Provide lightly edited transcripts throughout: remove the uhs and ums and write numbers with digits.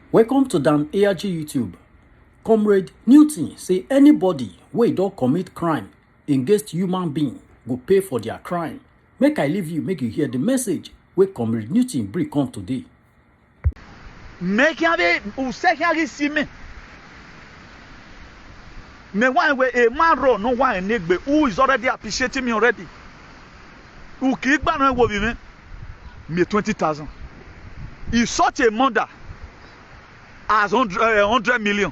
Welcome to Dan ARG YouTube. Comrade Newton say anybody wey don commit crime against human being go pay for their crime. Make I leave you, make you hear the message wey Comrade Newton bring come today. Make ave usehari sime. Me one way a man run no one negbe who is already appreciating me already. Who keep banner wo bi me 20,000. If such a mother as 100 million.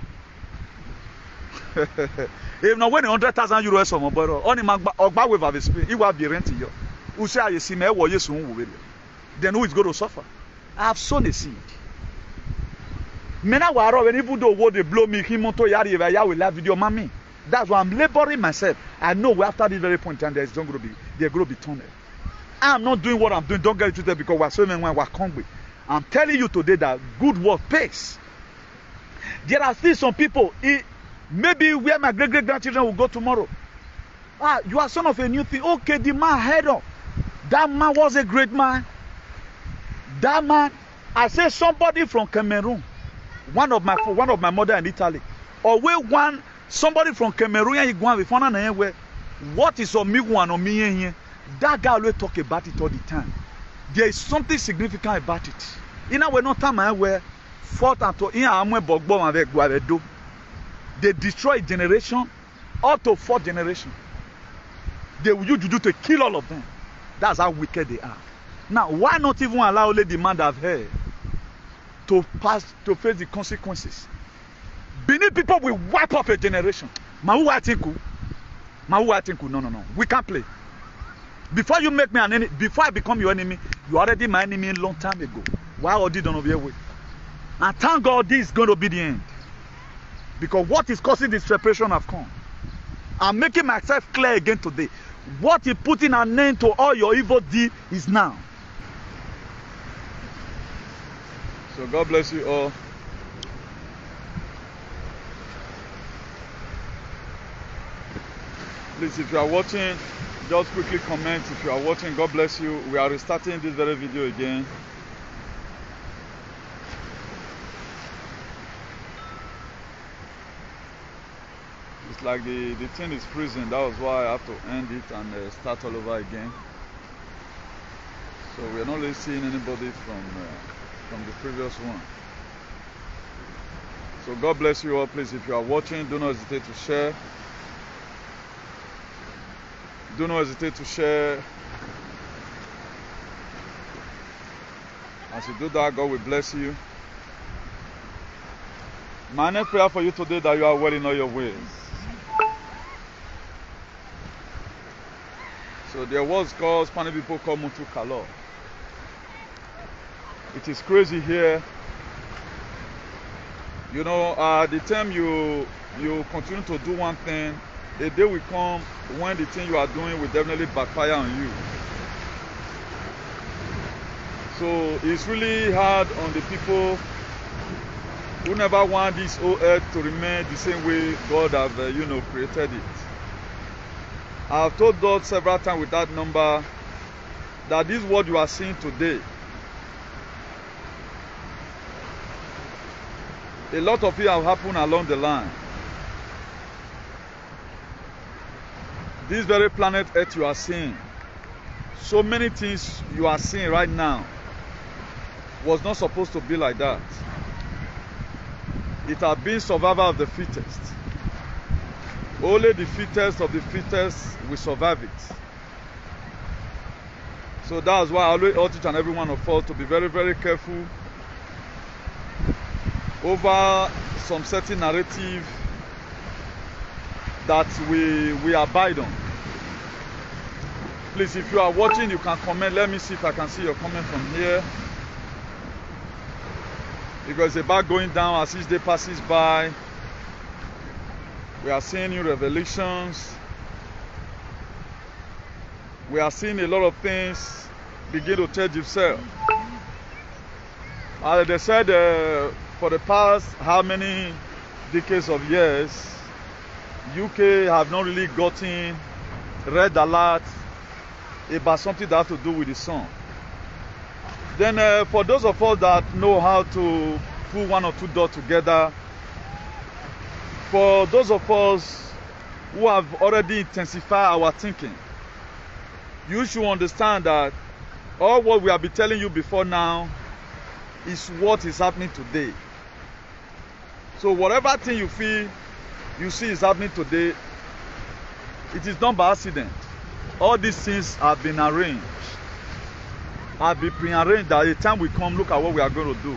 If not when 100,000 euros from Oboro, only Ogba wave of space, he will be renting you. Who say you see me or you soon will. Then who is going to suffer? I have sown a seed. Mena waro when even though what they blow me, him to yari will have video mommy. That's why I'm laboring myself. I know after this very point in time there's going to be tunnel. I'm not doing what I'm doing. Don't get it twisted because we're swimming when we're hungry. I'm telling you today that good work pays. There are still some people, maybe where my great-great-grandchildren will go tomorrow. You are son of a new thing. Okay, the man head up. That man was a great man. That man, I say somebody from Cameroon, one of my mother in Italy, or somebody from Cameroon, and he go before where what is on me one on me here? That guy will talk about it all the time. There is something significant about it. You know, we're not time where fought and to they destroy generation up to 4th generation. They will use juju to kill all of them. That's how wicked they are. Now, why not even allow only the man that have heard to face the consequences? Benin people will wipe off a generation. No. We can't play. Before you make me an enemy, before I become your enemy, you already my enemy a long time ago. Why all did on your way? And thank God this is going to be the end. Because what is causing this separation have come. I'm making myself clear again today. What is putting an end to all your evil deed is now. So God bless you all. Please, if you are watching, just quickly comment if you are watching. God bless you. We are restarting this very video again. It's like the thing is freezing. That was why I have to end it and start all over again. So we're not really seeing anybody from the previous one. So God bless you all. Please, if you are watching, do not hesitate to share. Do not hesitate to share. As you do that, God will bless you. My next prayer for you today that you are well in all your ways. So there was called Spanish people call Mutu Calor. It is crazy here. You know, the time you continue to do one thing, a day will come when the thing you are doing will definitely backfire on you. So it's really hard on the people who never want this whole earth to remain the same way God have, created it. I've told God several times with that number that this what you are seeing today, a lot of it have happened along the line. This very planet Earth you are seeing, so many things you are seeing right now was not supposed to be like that. It has been survival of the fittest. Only the fittest of the fittest will survive it. So that's why I always urge each and every one of us to be very, very careful over some certain narrative that we abide on. Please, if you are watching, you can comment. Let me see if I can see your comment from here. Because it's about going down as each day passes by. We are seeing new revelations. We are seeing a lot of things begin to change itself. As they said, for the past how many decades of years, UK have not really gotten red alert about something that has to do with the sun. Then for those of us that know how to put one or two dots together. For those of us who have already intensified our thinking, you should understand that all what we have been telling you before now is what is happening today. So whatever thing you feel, you see is happening today, it is not by accident. All these things have been arranged, have been pre-arranged that the time will come, look at what we are going to do.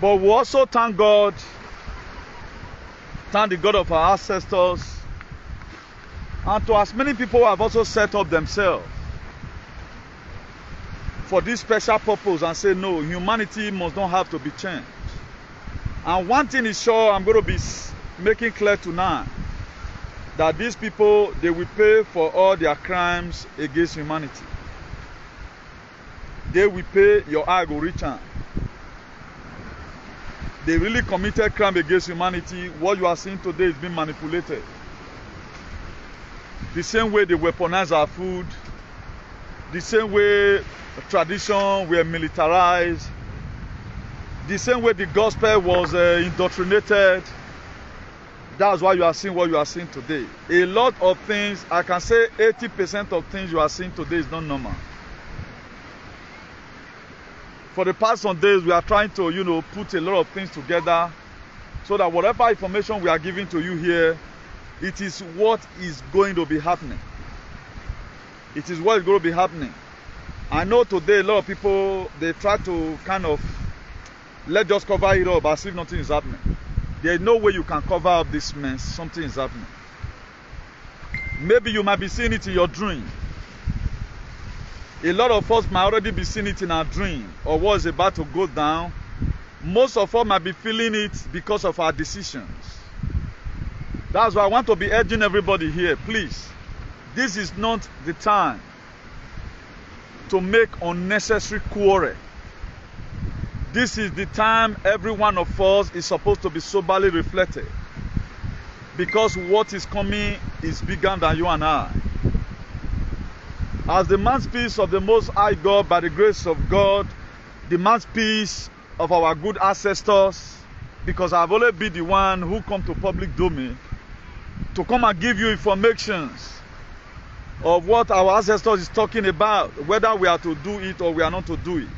But we also thank God, thank the God of our ancestors, and to as many people who have also set up themselves for this special purpose and say, no, humanity must not have to be changed. And one thing is sure, I'm going to be making clear tonight, that these people, they will pay for all their crimes against humanity. They will pay, your eye will reach out. They really committed crime against humanity. What you are seeing today is being manipulated. The same way they weaponize our food, the same way tradition were militarized, the same way the gospel was indoctrinated. That's why you are seeing what you are seeing today. A lot of things, I can say 80% of things you are seeing today is not normal. For the past some days, we are trying to, put a lot of things together so that whatever information we are giving to you here, it is what is going to be happening. It is what is going to be happening. I know today a lot of people, they try to kind of, let's just cover it up as if nothing is happening. There is no way you can cover up this mess. Something is happening. Maybe you might be seeing it in your dream. A lot of us might already be seeing it in our dream or what is about to go down. Most of us might be feeling it because of our decisions. That's why I want to be urging everybody here, please. This is not the time to make unnecessary quarrel. This is the time every one of us is supposed to be soberly reflected. Because what is coming is bigger than you and I. As the mouthpiece of the Most High God, by the grace of God, the mouthpiece of our good ancestors, because I've always been the one who come to public domain to come and give you informations of what our ancestors is talking about, whether we are to do it or we are not to do it.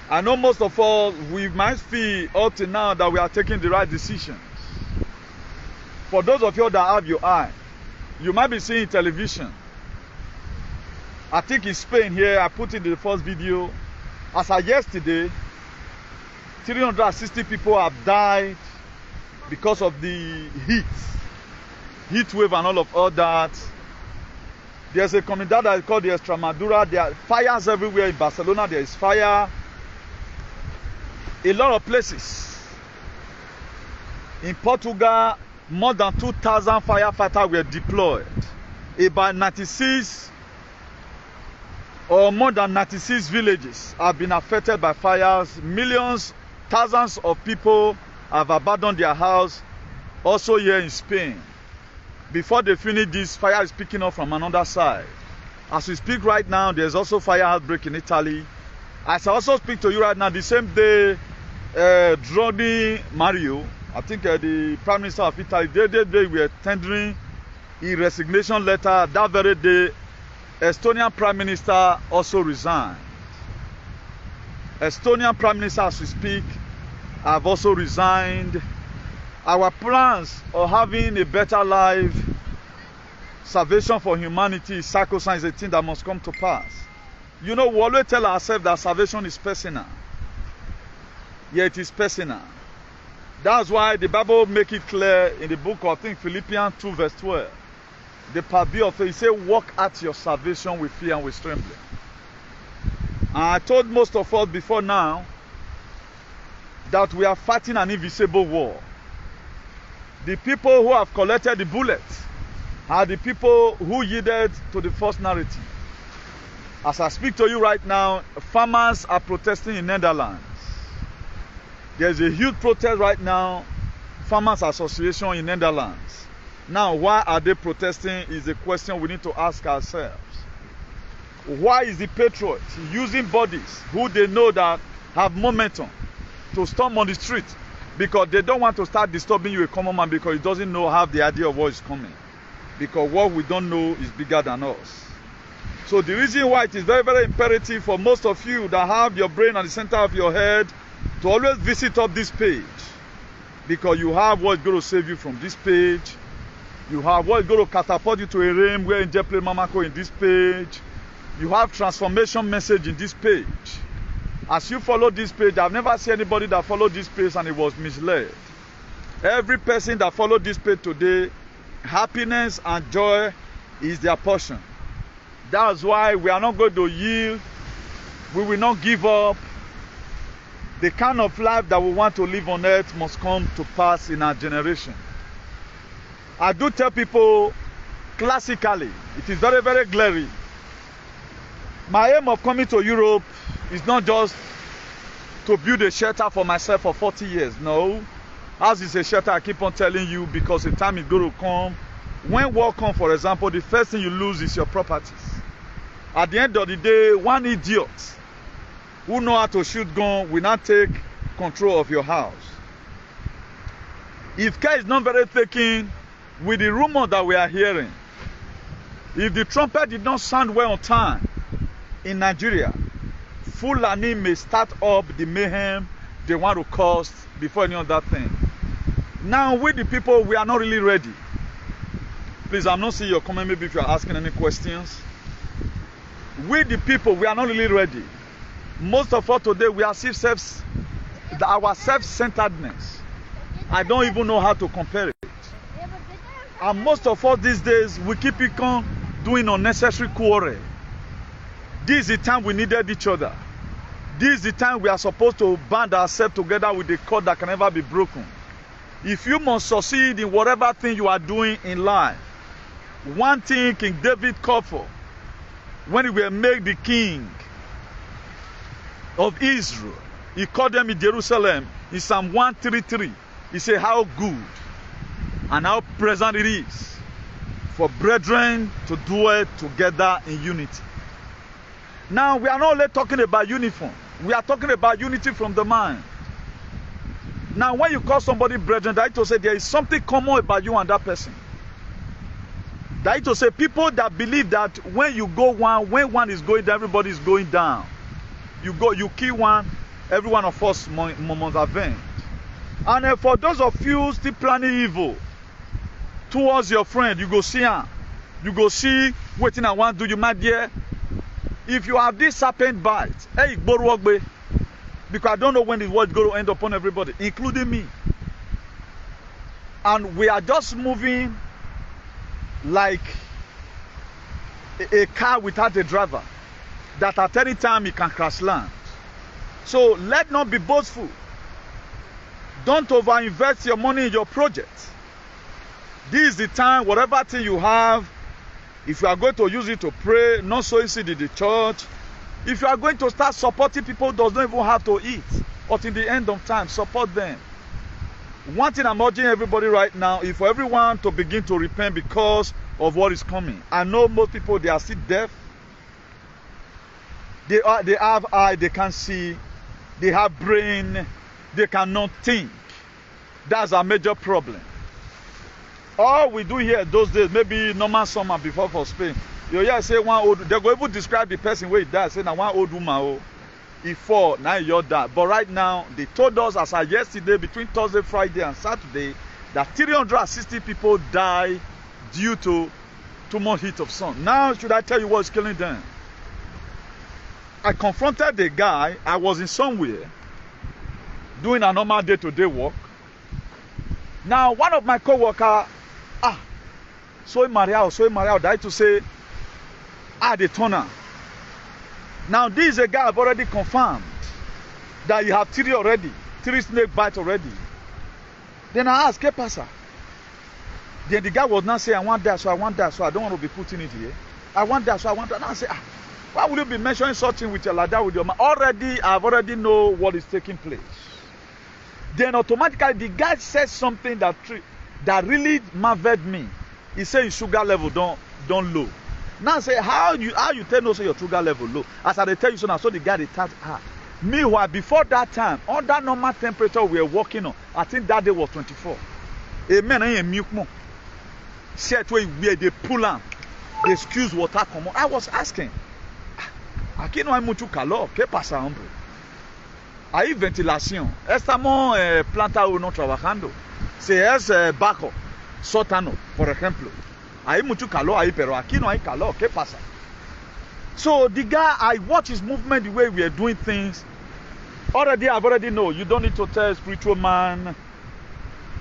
I know most of us, we might feel up to now that we are taking the right decisions. For those of you that have your eye, you might be seeing television. I think in Spain here, I put in the first video, as of yesterday, 360 people have died because of the heat wave and all that. There's a community that is called the Extremadura. There are fires everywhere. In Barcelona, there is fire. A lot of places. In Portugal, more than 2,000 firefighters were deployed. About 96 or more than 96 villages have been affected by fires. Millions, thousands of people have abandoned their house. Also here in Spain. Before they finish this, fire is picking up from another side. As we speak right now, there's also fire outbreak in Italy. As I also speak to you right now, the same day, Draghi Mario, I think the Prime Minister of Italy, they were tendering a resignation letter. That very day, Estonian Prime Minister also resigned. Estonian Prime Minister, as we speak, have also resigned. Our plans of having a better life, salvation for humanity, sacrosanct, is a thing that must come to pass. We always tell ourselves that salvation is personal. Yeah, it is personal. That's why the Bible makes it clear in the book of, I think, Philippians 2 verse 12. The part B of it, it says, walk out your salvation with fear and with trembling. And I told most of us before now that we are fighting an invisible war. The people who have collected the bullets are the people who yielded to the false narrative. As I speak to you right now, farmers are protesting in Netherlands. There's a huge protest right now, Farmers Association in Netherlands. Now, why are they protesting is a question we need to ask ourselves. Why is the patriots using bodies who they know that have momentum to storm on the street because they don't want to start disturbing you, a common man, because he doesn't know, have the idea of what is coming. Because what we don't know is bigger than us. So the reason why it is very, very imperative for most of you that have your brain at the center of your head to always visit up this page. Because you have what's going to save you from this page. You have what's going to catapult you to a realm where Angel Play Mamako in this page. You have transformation message in this page. As you follow this page, I've never seen anybody that followed this page and it was misled. Every person that followed this page today, happiness and joy is their portion. That's why we are not going to yield. We will not give up. The kind of life that we want to live on earth must come to pass in our generation. I do tell people classically, it is very, very glaring. My aim of coming to Europe is not just to build a shelter for myself for 40 years. No. As is a shelter, I keep on telling you, because the time is going to come. When war comes, for example, the first thing you lose is your properties. At the end of the day, one idiot who know how to shoot gun will not take control of your house. If care is not very taken with the rumor that we are hearing, if the trumpet did not sound well on time in Nigeria, Fulani may start up the mayhem they want to cause before any other thing. Now, with the people, we are not really ready. Please, I'm not seeing your comment, maybe if you are asking any questions. With the people, we are not really ready. Most of us today, we are our self-centeredness. I don't even know how to compare it. And most of us these days, we keep on doing unnecessary quarrel. This is the time we needed each other. This is the time we are supposed to band ourselves together with the cord that can never be broken. If you must succeed in whatever thing you are doing in life, one thing King David called for when he was made the king of Israel, he called them in Jerusalem in Psalm 133. He said how good and how pleasant it is for brethren to dwell together in unity. Now, we are not only talking about uniform. We are talking about unity from the mind. Now, when you call somebody brethren, that is to say there is something common about you and that person. That is to say people that believe that when you go one, when one is going down, everybody is going down. You kill one, every one of us must avenge. And for those of you still planning evil towards your friend, you go see him. You go see what I want to do, you my dear. If you have this serpent bite, hey, because I don't know when this word is going to end upon everybody, including me. And we are just moving like a car without a driver, that at any time it can crash land. So let not be boastful. Don't overinvest your money in your project. This is the time, whatever thing you have, if you are going to use it to pray, not sowing seed in the church, if you are going to start supporting people who does not even have to eat, but in the end of time, support them. One thing I'm urging everybody right now is for everyone to begin to repent because of what is coming. I know most people, they are still deaf. They have eye, they can't see. They have brain, they cannot think. That's a major problem. All we do here those days, maybe normal summer before for Spain, you hear say one old, they go even describe the person where he died, say now one old woman, he fall, now you're dead. But right now, they told us as of yesterday, between Thursday, Friday, and Saturday, that 360 people died due to too much heat of sun. Now, should I tell you what's killing them? I confronted the guy. I was in somewhere doing a normal day-to-day work. Now, one of my co-workers, soy Maria, died to say, the turner. Now, this is a guy I've already confirmed that you have three snake bites already. Then I asked, ¿Qué pasa? Then the guy was not saying, I want that, so I don't want to be putting it here. I want that, so I want that. And I say, why would you be mentioning something with your ladder with your man? I've already know what is taking place. Then automatically the guy said something that really marveled me. He said your sugar level don't low. Now I say, how you tell no say your sugar level low? As I tell you so now, so the guy they start Meanwhile, before that time, under normal temperature we were working on, I think that day was 24. Amen. I am milk more. Set where they pull on, they excuse water come on. I was asking, aqui não é muito calor, que pasa, hombre? Aí ventilación. Estamos planta uno trabajando. Si es bajo, sótano, por ejemplo. Hay mucho calor ahí, pero aquí no hay calor. ¿Qué pasa? So the guy, I watch his movement, the way we are doing things. I've already know. You don't need to tell a spiritual man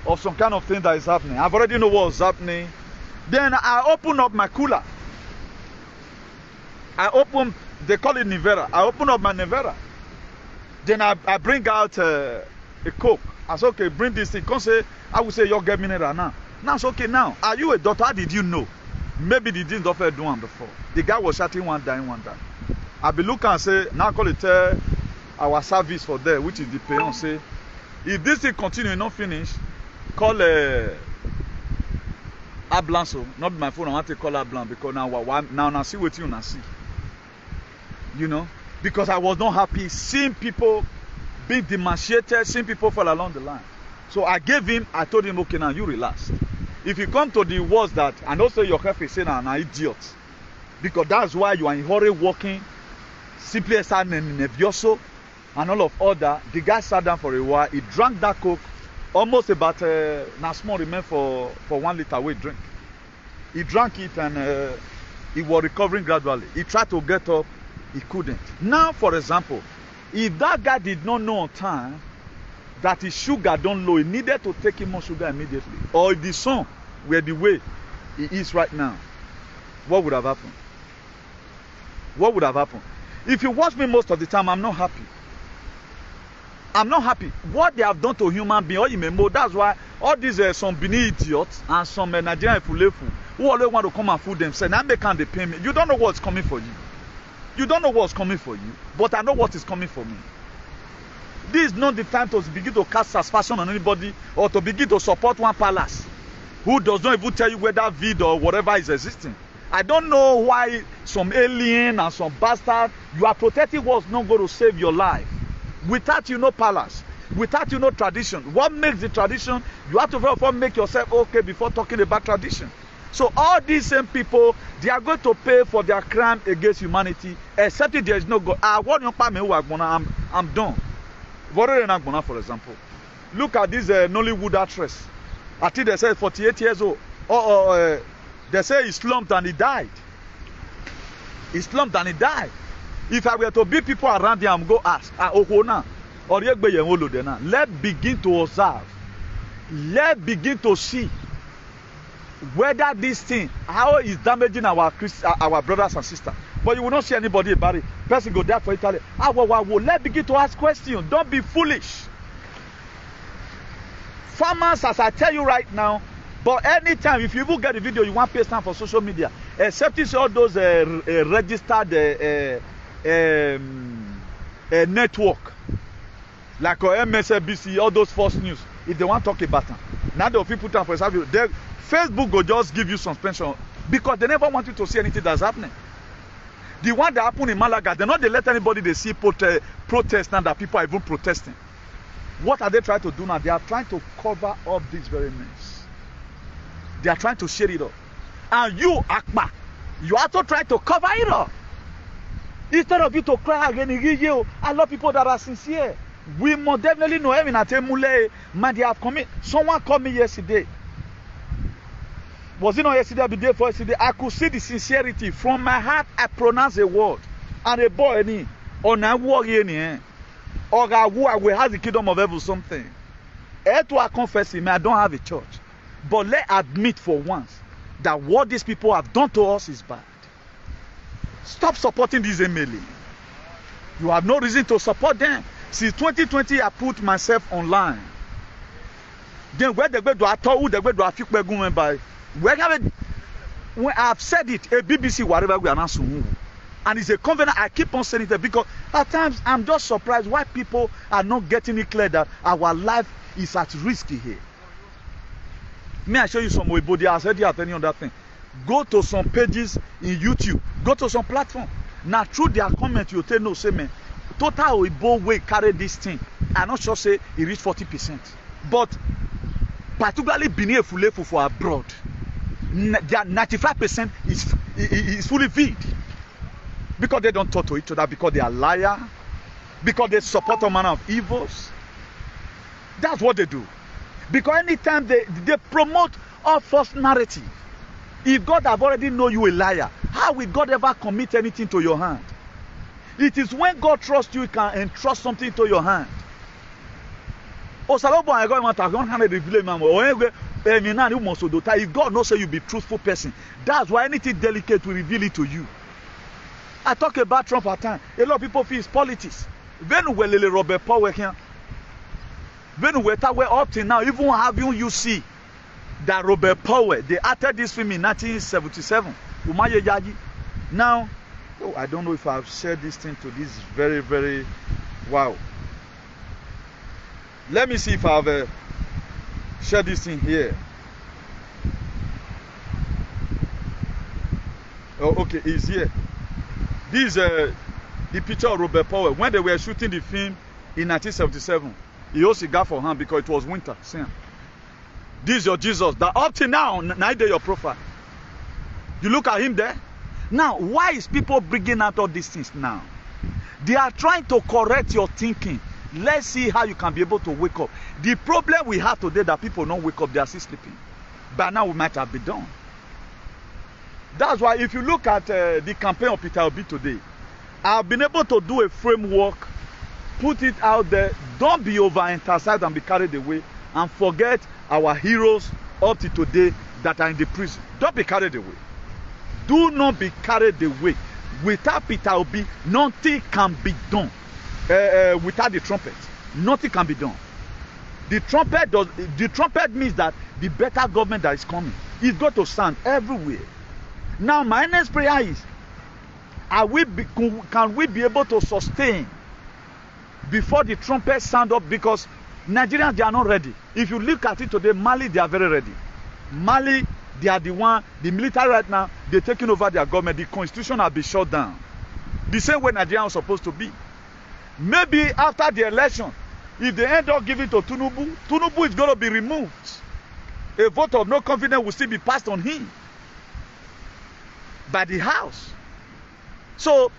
of some kind of thing that is happening. I've already know what's happening. Then I open up my cooler. They call it Nevera. I open up my Nevera. Then I bring out a Coke. I say, okay, bring this thing. Come say, I will say, you get mineral now. Now it's okay now. Are you a doctor? How did you know? Maybe they didn't offer do one before. The guy was shouting one down. I be looking and say, now call it our service for there, which is the payon. Say, if this thing continue not finish, call Ablan. Not my phone. I want to call Ablan because now see what you now see. You know, because I was not happy seeing people being demonstrated, seeing people fall along the line. So I told him, okay, now you relax. If you come to the words that, and also your health is saying I'm an idiot, because that's why you are in hurry walking, simply as nervioso, and all that. The guy sat down for a while. He drank that Coke, almost about now small remain for 1 liter weight drink. He drank it and he was recovering gradually. He tried to get up, he couldn't. Now, for example, if that guy did not know on time that his sugar don't low, he needed to take him more sugar immediately. Or if the sun were the way he is right now, what would have happened? What would have happened? If you watch me most of the time, I'm not happy. I'm not happy. What they have done to human being, that's why all these some Benin idiots and some Nigerian Fulefu who always want to come and fool themselves, now they can't pay me. You don't know what's coming for you. You don't know what's coming for you, but I know what is coming for me. This is not the time to begin to cast suspicion on anybody or to begin to support one palace who does not even tell you whether vid or whatever is existing. I don't know why some alien and some bastard, you are protecting what's not going to save your life. Without you no palace, without you no tradition. What makes the tradition? You have to first make yourself okay before talking about tradition. So all these same people, they are going to pay for their crime against humanity, except if there is no God. I'm done. For example, look at this Nollywood actress. I think they said 48 years old. They say he slumped and he died. He slumped and he died. If I were to be people around here, I'm go ask. Let's begin to observe. Let's begin to see whether this thing, how is damaging our brothers and sisters. But you will not see anybody about it. Person go there for Italy. Let's begin to ask questions. Don't be foolish. Farmers, as I tell you right now, but anytime, if you even get a video, you want to pay time for social media, except it's all those registered network, like MSNBC, all those false news, if they want to talk about them. Now the people put down for example, Facebook will just give you suspension because they never want you to see anything that's happening. The one that happened in Malaga, they let anybody they see protest now that people are even protesting. What are they trying to do now? They are trying to cover up this very mess. They are trying to share it up. And you, Akba, you are also trying to cover it up. Instead of you to cry again, I love people that are sincere. We must definitely know him in Atemule. Man, they have committed. Someone called me yesterday. Was it not yesterday or the day before yesterday? I could see the sincerity. From my heart, I pronounce a word. And a boy, any, on a war, any, or I will have the kingdom of heaven something. To I confess him, I don't have a church. But let's admit for once that what these people have done to us is bad. Stop supporting these MLA. You have no reason to support them. Since 2020, I put myself online. Then where they go to Atowu, they go to Afikpegun by. When I've said it, a BBC, whatever we announce, and it's a covenant. I keep on saying it because at times I'm just surprised why people are not getting it clear that our life is at risk here. May I show you some way, but I said you have any other thing. Go to some pages in YouTube. Go to some platform. Now through their comment, you tell no, say man, total Oyibo wey carry this thing, I not sure say e reach 40%. But particularly Benin Efulefu for abroad, their 95% is fully feed. Because they don't talk to each other, because they are liars, because they support all manner of evils. That's what they do. Because anytime they promote all false narrative, if God have already know you a liar, how will God ever commit anything to your hand? It is when God trusts you, he can entrust something to your hand. If God knows say you be truthful person, that's why anything delicate will reveal it to you. I talk about Trump at times. A lot of people feel it's politics. When we Robert Powell here, when we up till now, even having you see that Robert Powell, they acted this film in 1977. Now, oh, I don't know if I've shared this thing to this very, very wow. Let me see if I've shared this thing here. Oh, okay, it's here. This is the picture of Robert Powell when they were shooting the film in 1977. He also got for hand because it was winter. See? This is your Jesus. That up to now, neither your profile. You look at him there. Now, why is people bringing out all these things now? They are trying to correct your thinking. Let's see how you can be able to wake up. The problem we have today that people don't wake up, they are still sleeping. By now, we might have been done. That's why if you look at the campaign of Peter Obi today, I've been able to do a framework, put it out there. Don't be over-emphasized and be carried away and forget our heroes up to today that are in the prison. Don't be carried away. Do not be carried away. Without Peter Obi, nothing can be done. Without the trumpet, nothing can be done. The trumpet means that the better government that is coming is going to sound everywhere. Now, my next prayer is, can we be able to sustain before the trumpet sound up? Because Nigerians, they are not ready. If you look at it today, Mali, they are very ready. Mali, they are the military right now, they're taking over their government. The constitution has been shut down. The same way Nigeria was supposed to be. Maybe after the election, if they end up giving to Tinubu, Tinubu is going to be removed. A vote of no confidence will still be passed on him by the House. So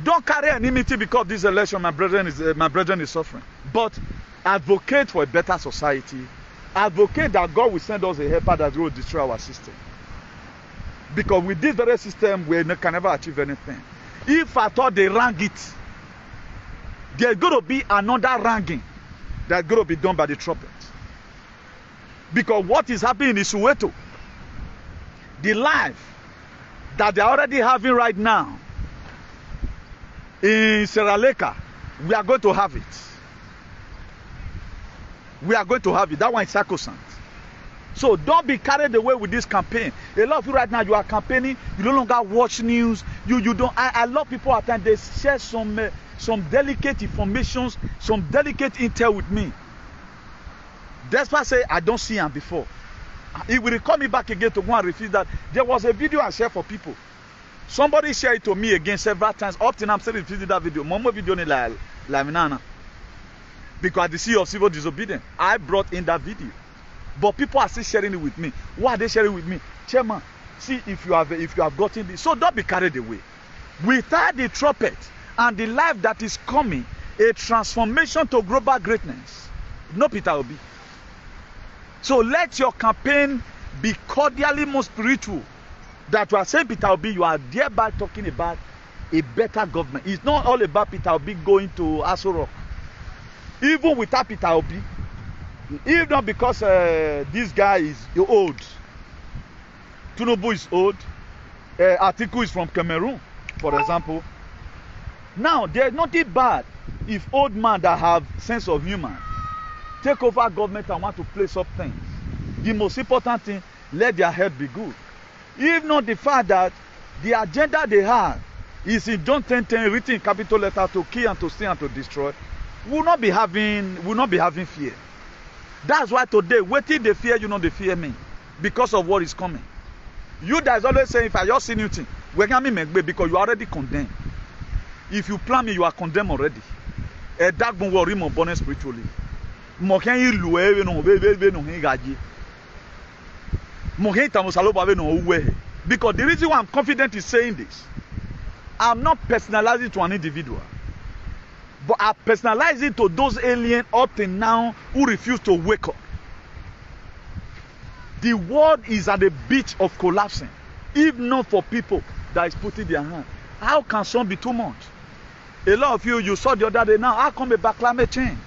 don't carry enmity because of this election my brethren is suffering. But advocate for a better society. Advocate that God will send us a helper that will destroy our system. Because with this very system, we can never achieve anything. If I thought they rang it, there's going to be another ranging that's going to be done by the trumpet. Because what is happening in Soweto, the life that they're already having right now in Seraleka, we are going to have it. We are going to have it. That one is sacrosanct. So don't be carried away with this campaign. A lot of you right now, you are campaigning, you no longer watch news. You don't. I love people at times, they share some delicate informations, some delicate intel with me. That's why I say I don't see him before. He will call me back again to go and refuse that. There was a video I shared for people. Somebody shared it to me again several times. Up till now, I'm still refusing that video. Momo video ni la minana. Because the CEO of civil disobedience, I brought in that video. But people are still sharing it with me. Why are they sharing it with me? Chairman, see if you have gotten this. So don't be carried away. Without the trumpet and the life that is coming, a transformation to global greatness. No Peter Obi. So let your campaign be cordially more spiritual. That you are saying Peter Obi, you are thereby talking about a better government. It's not all about Peter Obi going to Aso Rock. Even without Peter Obi, if not because this guy is old, Tinubu is old, Atiku is from Cameroon, for example. Now, there's nothing bad if old man that have sense of humor take over government and want to place up things. The most important thing, let their head be good. If not the fact that the agenda they have is in John 10:10 written in capital letter to kill and to steal and to destroy, will not be having fear. That's why today, waiting they fear you, not they fear me, because of what is coming. You guys always say, if I just see new thing, we can make because you are already condemned. If you plan me, you are condemned already. A dark bone will remove born spiritually. Mo can you lue no be no hingaji. Mo can tamusalo ba no uwe. Because the reason why I'm confident in saying this, I'm not personalizing to an individual, but I personalize it to those aliens up till now who refuse to wake up. The world is at the beach of collapsing, if not for people that is putting their hand. How can some be too much? A lot of you saw the other day now, how come about climate change?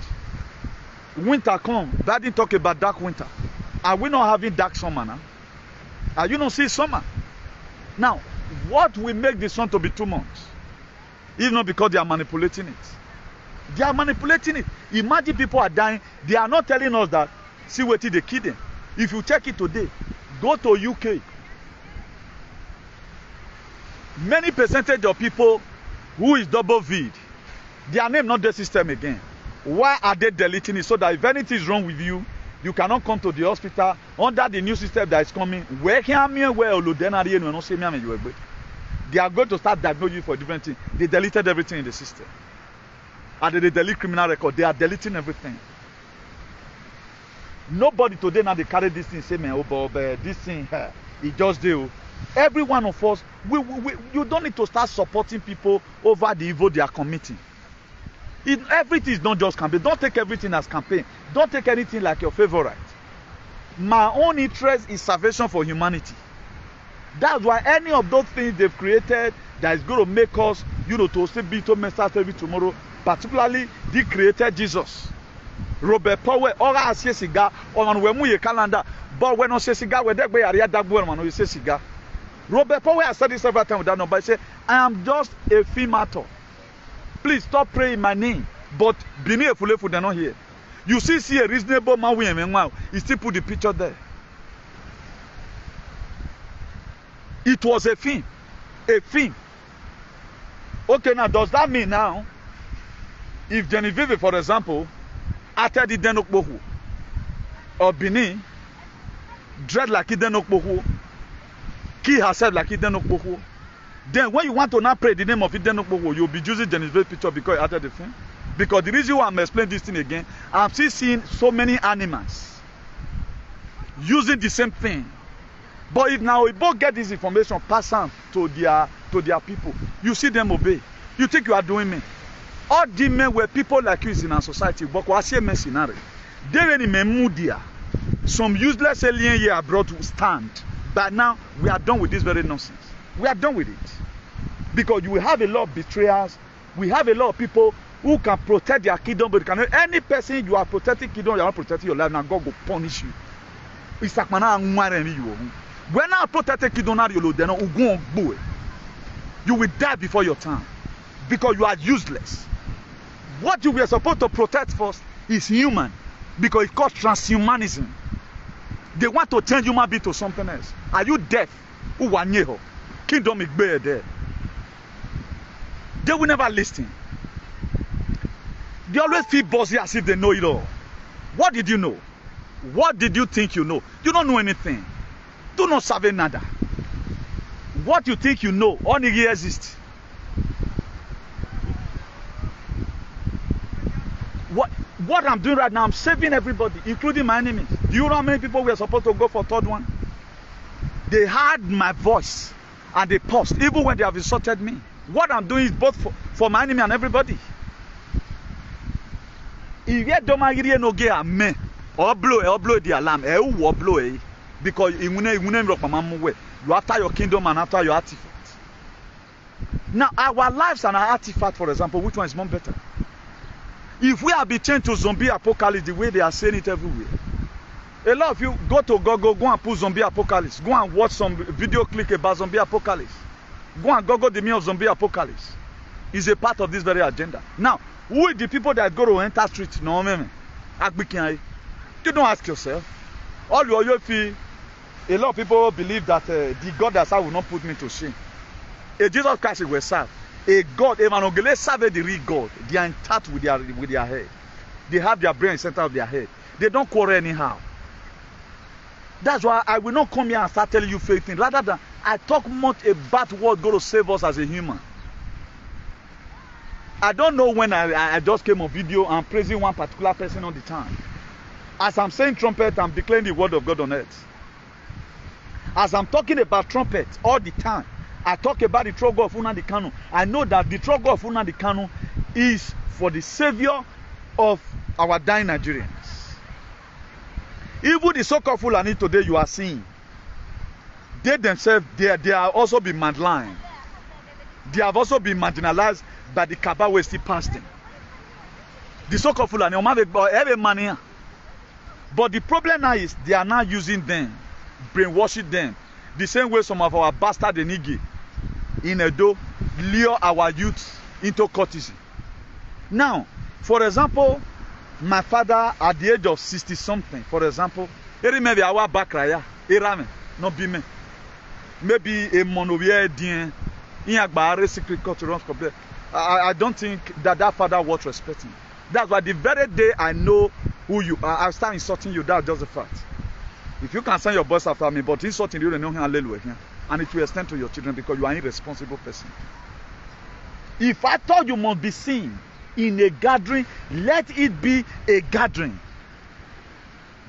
Winter come, that didn't talk about dark winter. Are we not having dark summer now? Are you not seeing summer? Now, what will make the sun to be too much? If not because they are manipulating it. They are manipulating it. Imagine people are dying. They are not telling us that, see what they kill them. If you check it today, go to UK. Many percentage of people who is double V'd, their name not the system again. Why are they deleting it? So that if anything is wrong with you, you cannot come to the hospital under the new system that is coming. They are going to start diagnosing you for different things. They deleted everything in the system. And they delete criminal record. They are deleting everything. Nobody today now they carry this thing say, man, oh, this thing here, it just do. Every one of us, you don't need to start supporting people over the evil they are committing. Everything is not just campaign. Don't take everything as campaign. Don't take anything like your favorite. My own interest is salvation for humanity. That's why any of those things they've created that is going to make us, to still be to message every tomorrow, particularly they created Jesus. Robert Powell, or I say cigar, or on when we calendar, but when I say cigar, we that way I that boy man, you say cigar. Robert Powell has said this several times with that number. He said, I am just a film actor. Please stop praying my name. But Bini Efulefu, they're not here. You see a reasonable man, he still put the picture there. It was a film. A film. Okay, now does that mean now, if Genevieve, for example, after the Denokbohu, or Bini, dread like Idenokbohu, kill herself like Idenokbohu, then when you want to now pray the name of Idenokbohu, you'll be using Genevieve's picture because after the film. Because the reason why I'm explaining this thing again, I'm still seeing so many animals using the same thing. But if now we both get this information, pass on to their people, you see them obey. You think you are doing me. All the men were people like you in our society, but we see a scenario. They in Memudia. Some useless alien here are brought to stand. But now we are done with this very nonsense. We are done with it. Because you will have a lot of betrayers. We have a lot of people who can protect their kingdom, but any person you are protecting kingdom, you are not protecting your life, now God will punish you. It's like when I protect the kingdom, you will die before your time. Because you are useless. What you were supposed to protect first is human. Because it's called transhumanism. They want to change human being to something else. Are you deaf? Kingdom is there. They will never listen. They always feel bossy as if they know it all. What did you know? What did you think you know? You don't know anything. Do not serve nada. What you think you know only exists. What I'm doing right now, I'm saving everybody, including my enemies. Do you know how many people were supposed to go for third one? They heard my voice and they paused, even when they have insulted me. What I'm doing is both for my enemy and everybody. If you don't no get a me or blow the alarm, or blow because you after your kingdom and after your artifact. Now our lives and our artifact, for example, which one is more better? If we are be changed to zombie apocalypse the way they are saying it everywhere, a lot of you go to Google, go and put zombie apocalypse, go and watch some video clip about zombie apocalypse, go and Google the meaning of zombie apocalypse. Is a part of this very agenda. Now, who are the people that go to enter street? No, man. You don't ask yourself. All you feel, a lot of people believe that the God that serve will not put me to shame. A Jesus Christ will serve. A God, Emmanuel, serve the real God. They are intact with their head. They have their brain in the center of their head. They don't quarrel anyhow. That's why I will not come here and start telling you fake things. Rather than I talk much about what God will save us as a human. I don't know when I just came on video and praising one particular person all the time. As I'm saying trumpet, I'm declaring the word of God on earth. As I'm talking about trumpet all the time, I talk about the true God of Nnamdi Kanu. I know that the true God of Nnamdi Kanu is for the savior of our dying Nigerians. Even the so-called Fulani today you are seeing, they themselves, they are also been marginalized. They have also been marginalized by the cabal who still past them. The so-called Fulani, every man here. But the problem now is they are now using them, brainwashing them, the same way some of our bastard Enigi in Edo lure our youth into courtesy. Now, for example, my father at the age of 60 something, for example, maybe our bakraya, not be me. Maybe a monovia dien, in secret court runs complete. I don't think that father was respecting. That's why the very day I know who you are, I'll start insulting you. That's just a fact. If you can send your boss after me, but insulting you, know him, and it will extend to your children because you are an irresponsible person. If I thought you must be seen in a gathering, let it be a gathering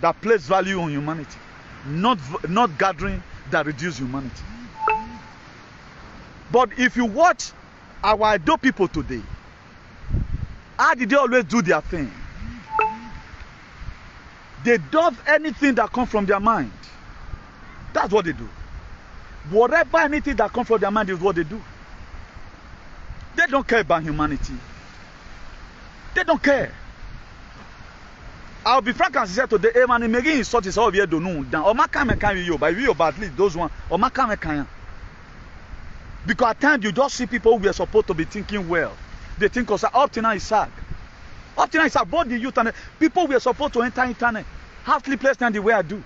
that places value on humanity, not gathering that reduces humanity. But if you watch our Edo people today, how did they always do their thing? They do anything that comes from their mind. That's what they do. Whatever anything that comes from their mind is what they do. They don't care about humanity. They don't care. I'll be frank and sincere today. Hey man, making insult is all we don't know. Oma can you, but we at least those one. Oma can. Because at times you just see people who are supposed to be thinking well. They think because up to now is sad. Up to now is sad. Both the youth and the people we are supposed to enter internet have sleepless night the way I do.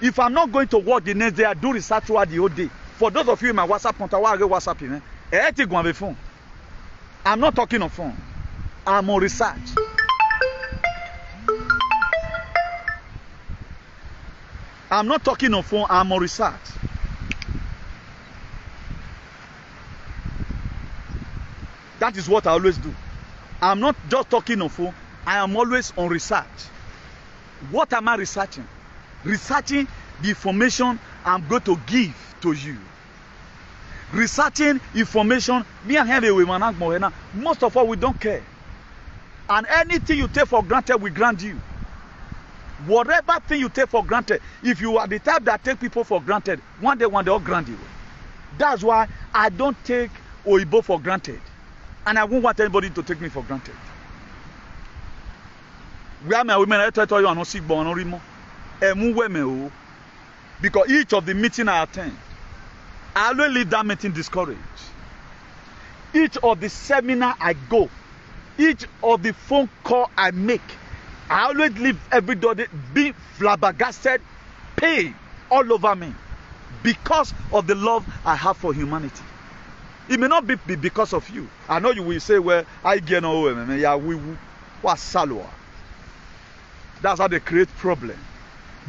If I'm not going to work the next day, I do research throughout the whole day. For those of you in my WhatsApp contact, I get WhatsApp in phone. I'm not talking on phone. I'm on research. I'm not talking on phone, I'm on research. That is what I always do. I'm not just talking on phone, I am always on research. What am I researching? Researching the information I'm going to give to you. Researching information, me and Henry, most of all, we don't care. And anything you take for granted, we grant you. Whatever thing you take for granted, if you are the type that take people for granted, one day all grant you. That's why I don't take Oyibo for granted. And I won't want anybody to take me for granted. Where my women, I tell you, I'm not sick, but I'm not because each of the meetings I attend, I always leave that meeting discouraged. Each of the seminar I go, each of the phone call I make, I always leave everybody being flabbergasted, pain all over me because of the love I have for humanity. It may not be because of you. I know you will say, well, I get no way. That's how they create problem.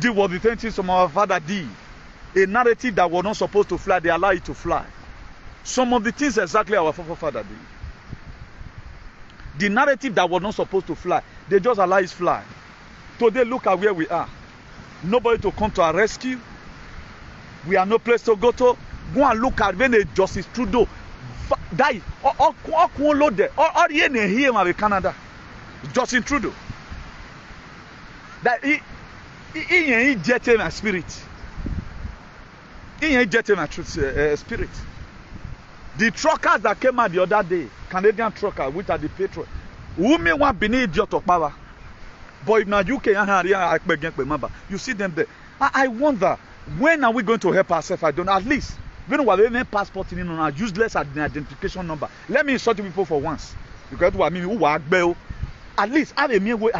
This was the same thing some of our father did. A narrative that was not supposed to fly, they allow it to fly. Some of the things exactly our forefather did. The narrative that was not supposed to fly, they just allow it fly. Today, look at where we are. Nobody to come to our rescue. We have no place to go to. Go and look at when Justice Trudeau die. All here in Canada. Justin Trudeau. That he injected my spirit. He injected my spirit. The truckers that came out the other day, Canadian truckers, which are the petrol, who may want be idiot of power. But if now UK you see them there. I wonder, when are we going to help ourselves? I don't know. At least, when we have a passport in our useless identification number. Let me insult people for once. Because what I mean, who are at least have a mere way.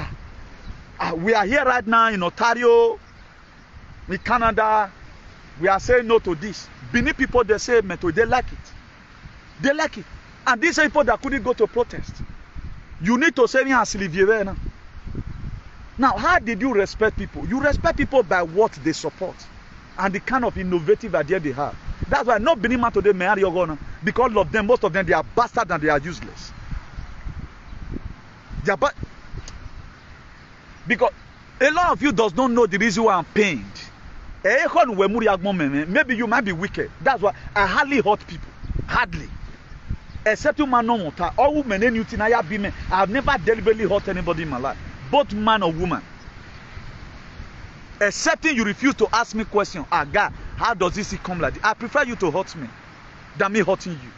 We are here right now in Ontario, in Canada. We are saying no to this. Benin people, they say they like it. They like it. And these are people that couldn't go to protest. You need to say me as Sylvie now. Now, how did you respect people? You respect people by what they support and the kind of innovative idea they have. That's why not Benin man today marry Ogona. Because all of them, most of them, they are bastards and they are useless. They are because a lot of you does not know the reason why I'm pained. Maybe you might be wicked. That's why I hardly hurt people. Hardly. Except you man no more. All women and you I have never deliberately hurt anybody in my life. Both man or woman. Excepting you refuse to ask me question. God, how does this come like this? I prefer you to hurt me than me hurting you.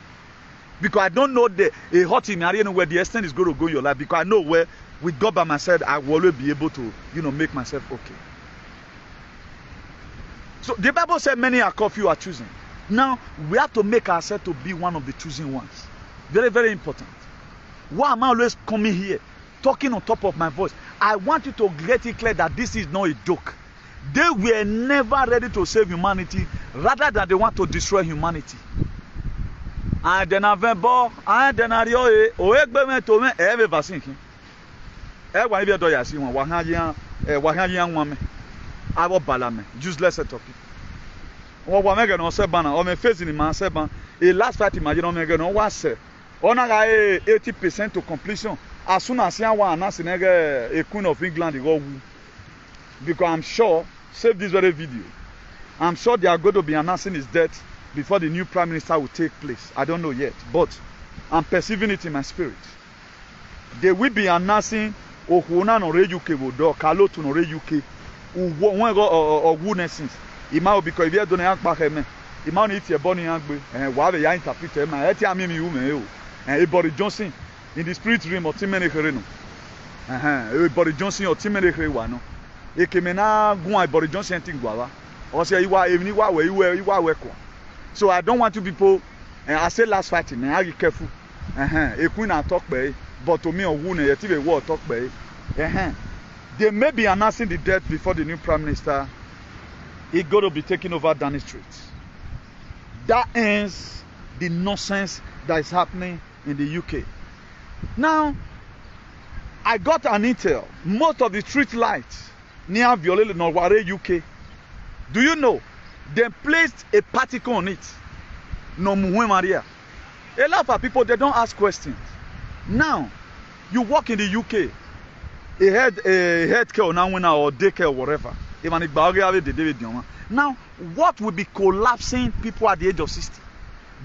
Because I don't know the hurting me. I don't know where the extent is going to go in your life. Because I know where with God by my side, I will always be able to, make myself okay. So the Bible said many are called, few are chosen. Now, we have to make ourselves to be one of the chosen ones. Very, very important. Why am I always coming here, talking on top of my voice? I want you to get it clear that this is not a joke. They were never ready to save humanity, rather than they want to destroy humanity. And then I went back, and then I to me every vaccine. I will balame useless set of people. What mega no se bana o me face ni man se ban e last fight imagine o mega no wa se ona ga 80% to completion as soon as you want announce a Queen of England go wu. Because I'm sure, save this very video, I'm sure they are going to be announcing his death before the new prime minister will take place. I don't know yet, but I'm perceiving it in my spirit. They will be announcing Ohuna no re UK wodo Kalotu no re UK when go woundness. Ima because if you don't act back me, ima no if you born yangbe wa be ya interpret ma eti ami mi woman o Boris Johnson in the spirit realm of Timene Khere no Boris Johnson or Timene Khere wa no e kemena gun Boris Johnson thing gwa o say you are even wa we ko. So I don't want you people I say last fighting I be careful e queen na talk be but to me on who na yet be word talk be they may be announcing the death before the new prime minister. He's going to be taking over Downing Street. That ends the nonsense that is happening in the UK. Now, I got an intel. Most of the street lights near Violele Norware UK, do you know, they placed a particle on it. No Muhe Maria. A lot of people, they don't ask questions. Now, you walk in the UK, a healthcare or daycare or whatever. Now, what will be collapsing people at the age of 60?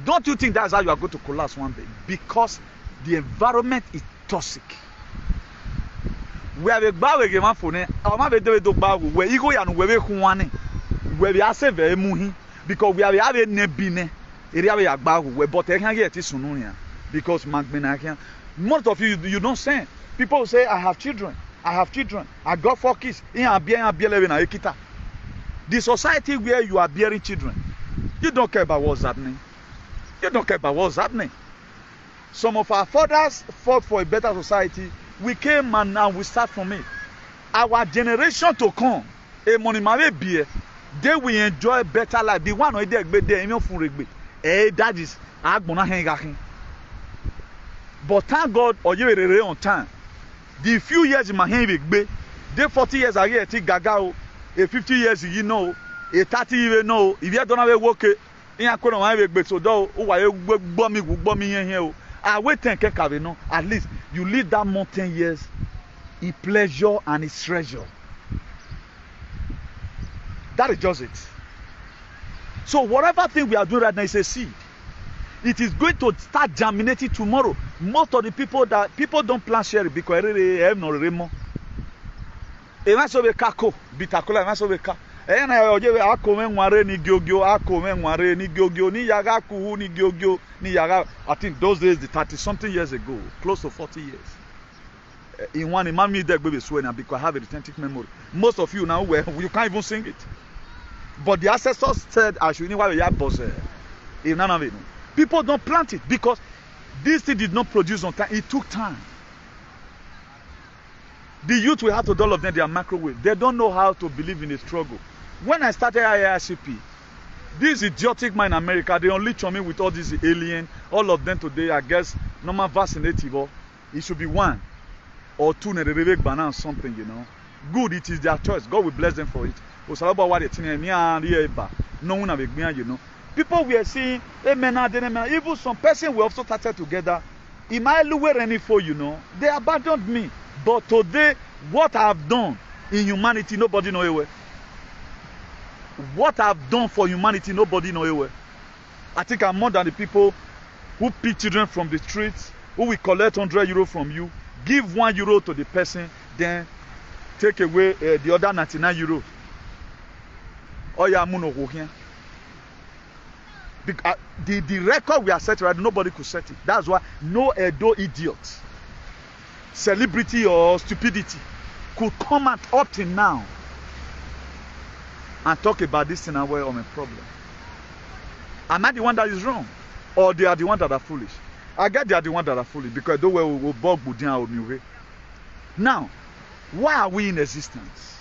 Don't you think that's how you are going to collapse one day? Because the environment is toxic. We have a bad game for ne. Our do bad where you go and where we are say very muhi because we have a nebine. Area we are bad where but I can't get it soon because most of you don't say. People say I have children. I got 4 kids. The society where you are bearing children, you don't care about what's happening. Some of our fathers fought for a better society. We came and now we start from it. Our generation to come, they will enjoy better life. The one who that is but thank God, on time. The few years in my hand, the 40 years I get gaga, a 50 years you know, a 30 years know. If you don't have a work, in a corner I will so do why bomb here. I wait and no. At least you live that more 10 years in pleasure and in treasure. That is just it. So whatever thing we are doing right now is a seed. It is going to start germinating tomorrow. Most of the people don't plant cherry because they have no remo. E ma so be kako bitakola ma so be ka. E na oje be akome nware ni giogio akome nware ni giogio ni yaga kuhu ni giogio ni yaga. I think those days, the 30 something years ago, close to 40 years. In one man me there baby swear because I have a retentive memory. Most of you now you can't even sing it. But the ancestors said I should know why we have boss. None of it. People don't plant it because this thing did not produce on time. It took time. The youth will have to do all of them. They are microwave. They don't know how to believe in the struggle. When I started IIRCP, this idiotic man in America, they only show me with all these alien, all of them today, I guess, normal vaccinated, it should be 1 or 2 banana something, you know. Good, it is their choice. God will bless them for it. You know. people we are seeing, even some person we also started together. In my for they abandoned me. But today, what I've done in humanity, nobody know anywhere. What I've done for humanity, nobody know anywhere. I think I'm more than the people who pick children from the streets, who will collect 100 euro from you, give 1 euro to the person, then take away the other 99 euro. Oh yeah, the record we are set right, nobody could set it. That's why no Edo idiot, celebrity or stupidity could come out up till now and talk about this thing away on a problem. Am I the one that is wrong? Or they are the ones that are foolish? I get they are the ones that are foolish because they will bug Budian. Now, why are we in existence?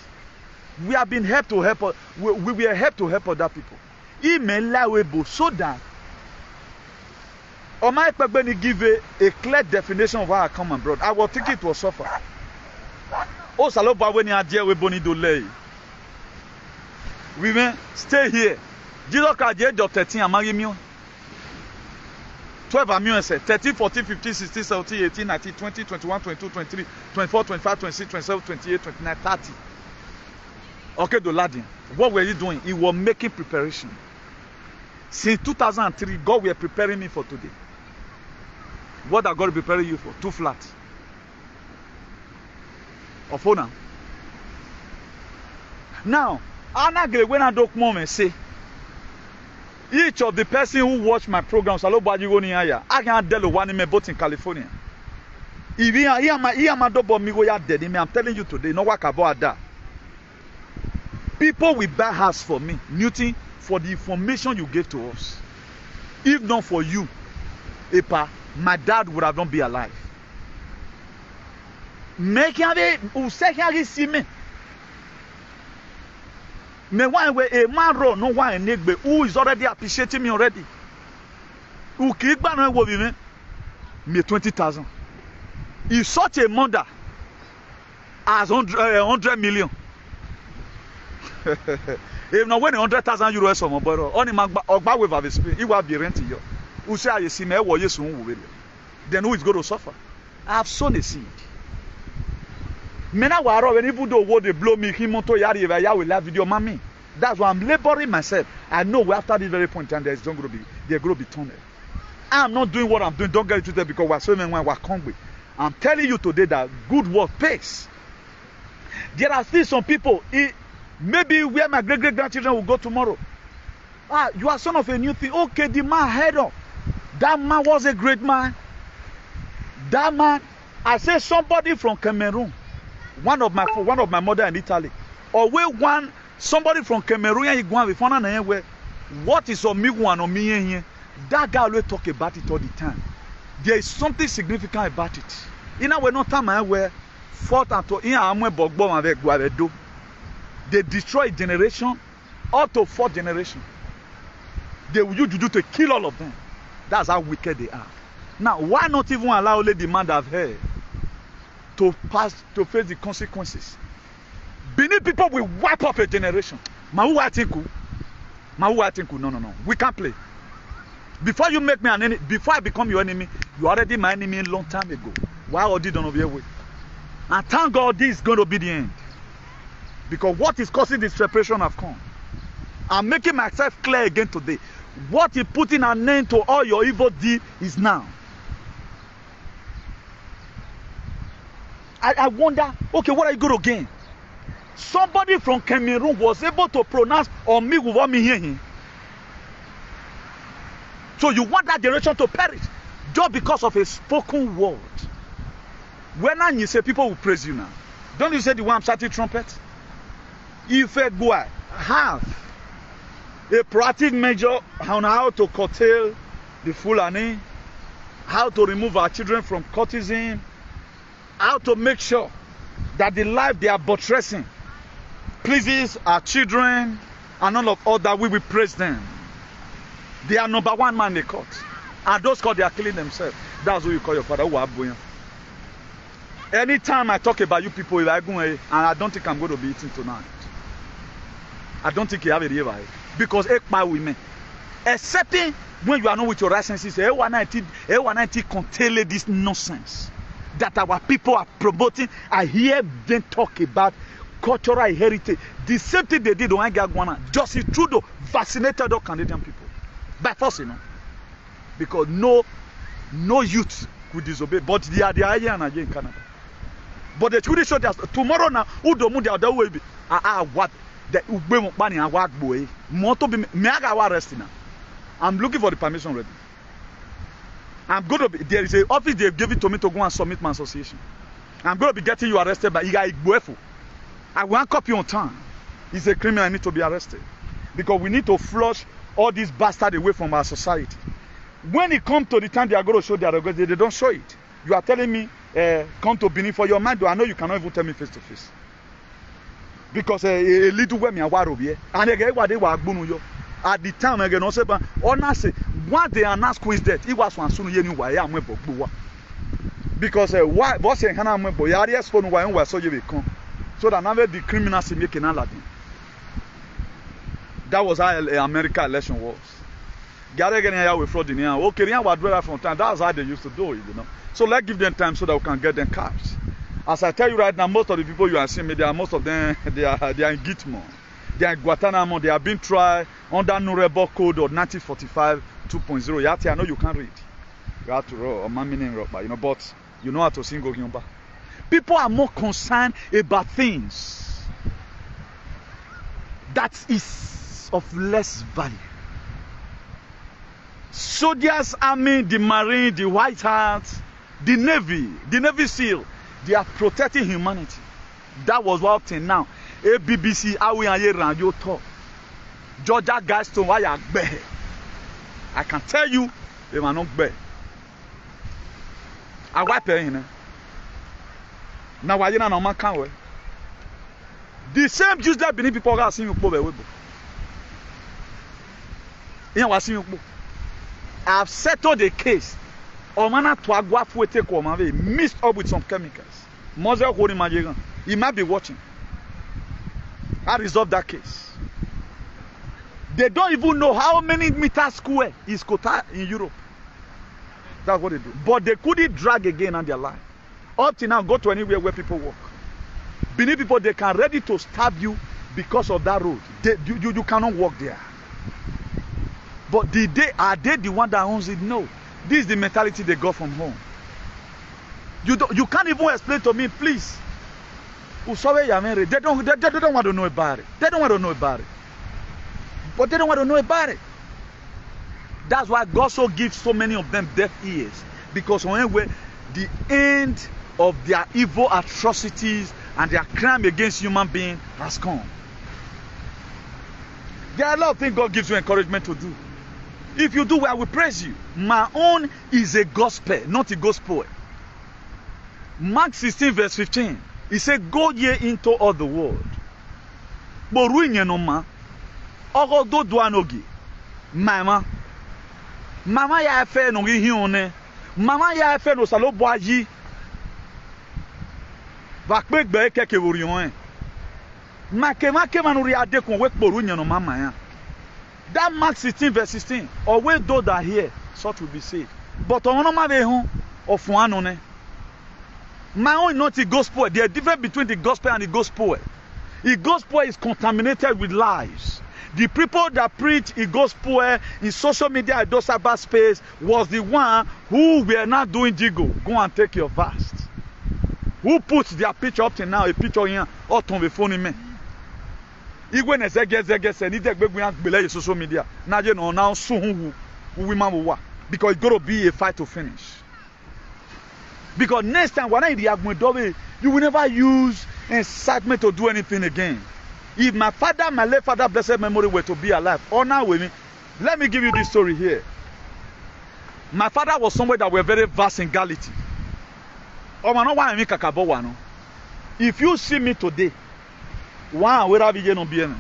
We have been helped to help. We were helped to help other people. So that Omar Ekpegbeni give a clear definition of how I come abroad. I will think it will suffer. Oh, Saloba when you are there with Boni Dole. Women, stay here. Jesus at the age of 13, I'm marrying you. 12 I'm 13, 14, 15, 16, 17, 18, 19, 20, 21, 22, 23, 24, 25, 26, 27, 28, 29, 30. Okay, the Ladin. What were you doing? He was making preparation. Since 2003, God were preparing me for today. What are God preparing you for? 2 flats. Of now. Now, when I don't moment say, each of the person who watch my programs, I can tell one in my boat in California. I'm telling you today, no work about that. People will buy house for me, Newton, for the information you gave to us. If not for you, Epa, my dad would have not been alive. Make me. Me one way a man run, no one nigbe who is already appreciating me already. Who keep banner will be me 20,000. If such a mother as 100 million. If not when 100,000 euros from my brother, only Ogba with a spirit, he will be renting you. Who say I see me or yes, then who is going to suffer? I have sown a seed. Mena waro when people do what they blow me, him to yari will live video mommy. That's why I'm laboring myself. I know after this very point in time there's going to be they're going to be tunnel. I'm not doing what I'm doing. Don't get it twisted because we're swimming when we're hungry. I'm telling you today that good work pays. There are still some people. Maybe where my great grandchildren will go tomorrow. You are son of a new thing. Okay, the man head up. That man was a great man. That man, I say somebody from Cameroon. One of my mother in Italy, or somebody from Cameroon he go and where what is on me one on me here. That guy always talk about it all the time. There is something significant about it. You know, we're not time where fought and to they destroy a generation up to 4th generation. They will use juju to kill all of them. That's how wicked they are. Now, why not even allow only the man that have heard to face the consequences? Benin people will wipe up a generation. No. We can't play. Before you make me an enemy, before I become your enemy, you already my enemy a long time ago. Why all this don't know your way? And thank God this is going to be the end. Because what is causing this separation have come. I'm making myself clear again today. What is putting an end to all your evil deeds is now. I wonder, okay, what are you going to gain? Somebody from Cameroon was able to pronounce on me without me hearing him. So you want that generation to perish just because of a spoken word. When you say people will praise you now, don't you say the one I'm shouting trumpet? If a guy have a proactive measure on how to curtail the Fulani, how to remove our children from courtesan, how to make sure that the life they are buttressing pleases our children and all of all that we will praise them. They are number one man in the court. And those court they are killing themselves. That's what you call your father. Anytime I talk about you people, and I don't think I'm going to be eating tonight. I don't think you have a river. Because ekpa women. Excepting when you are not with your right senses, A190 contain this nonsense that our people are promoting. I hear them talk about cultural heritage. The same thing they did on Gagwana. Justin Trudeau vaccinated all Canadian people by force, because no youth could disobey. But they are here and again in Canada. But the truth is that tomorrow now, who don't move the other way? What the Ube Mukbani and Wag Boy, Moto be Miaga arresting now. I'm looking for the permission ready. I'm going to be, there is an office they've given to me to go and submit my association. I'm going to be getting you arrested by Iga Igboefo. I want copy on time. He's a criminal, I need to be arrested. Because we need to flush all these bastards away from our society. When it comes to the time they are going to show their regret, they don't show it. You are telling me, come to Benin for your mind, though I know you cannot even tell me face to face. Because a little way me a war over here. And again, what they were going to at the time again, also, but honestly, what they announced Queen's death, it was one soon you why I'm with because why what's a Hannah Mebo, Yarias phone why we saw you become. So that never the criminals making Aladdin. That was how American election was. Gary getting here with fraud in here. Okay, yeah, what from time. That's how they used to do it, So let's give them time so that we can get them caps. As I tell you right now, most of the people you are seeing me, most of them they are in Gitmo. They are in Guantanamo. They have been tried under Nuremberg Code of 1945 2.0. Yati, I know you can't read. You have to roll or meaning but you know how to sing Gogimba. People are more concerned about things that is of less value. Soldiers, army, the marine, the White House, the Navy SEAL, they are protecting humanity. That was what up till now. A BBC, Awi Aye Radio talk. Georgia Gaston, why you bear? I can tell you, they are not bear. I wipe in. Now why you not man can we? The same Jews that Benin people are seeing you go away. You know seeing you. I've settled the case. Omana to agua fuete ko mave mixed up with some chemicals. Mother holding my he might be watching. I resolved that case. They don't even know how many meters square is Kota in Europe. That's what they do. But they couldn't drag again on their life. Up to now, go to anywhere where people walk. Benin people, they can ready to stab you because of that road. You cannot walk there. But are they the one that owns it? No. This is the mentality they got from home. You can't even explain to me, please. They don't want to know about it. They don't want to know about it. But they don't want to know about it. That's why God so gives so many of them deaf ears. Because when the end of their evil atrocities and their crime against human beings has come. There are a lot of things God gives you encouragement to do. If you do well, I will praise you. My own is a gospel, not a gospel. Mark 16 verse 15. He said, go ye into all the world. Mama ya fe no hione. Mama ya fe no salo boaji. Va pe gbe keke worion. Make manuri ade kon we poru yen no mama ya. That Mark 16 verse 16. Always those that hear, such will be saved. But on no ma be hon of one one. My own not the gospel. There is difference between the gospel and the gospel. The gospel is contaminated with lies. The people that preach the gospel in social media at those cyberspace was the one who were not doing jiggle. Go and take your fast. Who puts their picture up to now? A picture here out on the phone in me. Even as I get a social media. Now you know now soon who women will work. Because it's going to be a fight to finish. Because next time when I react, you will never use incitement to do anything again. If my father, my late father, blessed memory, were to be alive, honor with me, let me give you this story here. My father was somewhere that were very vast in Galilee. If you see me today, where have you been?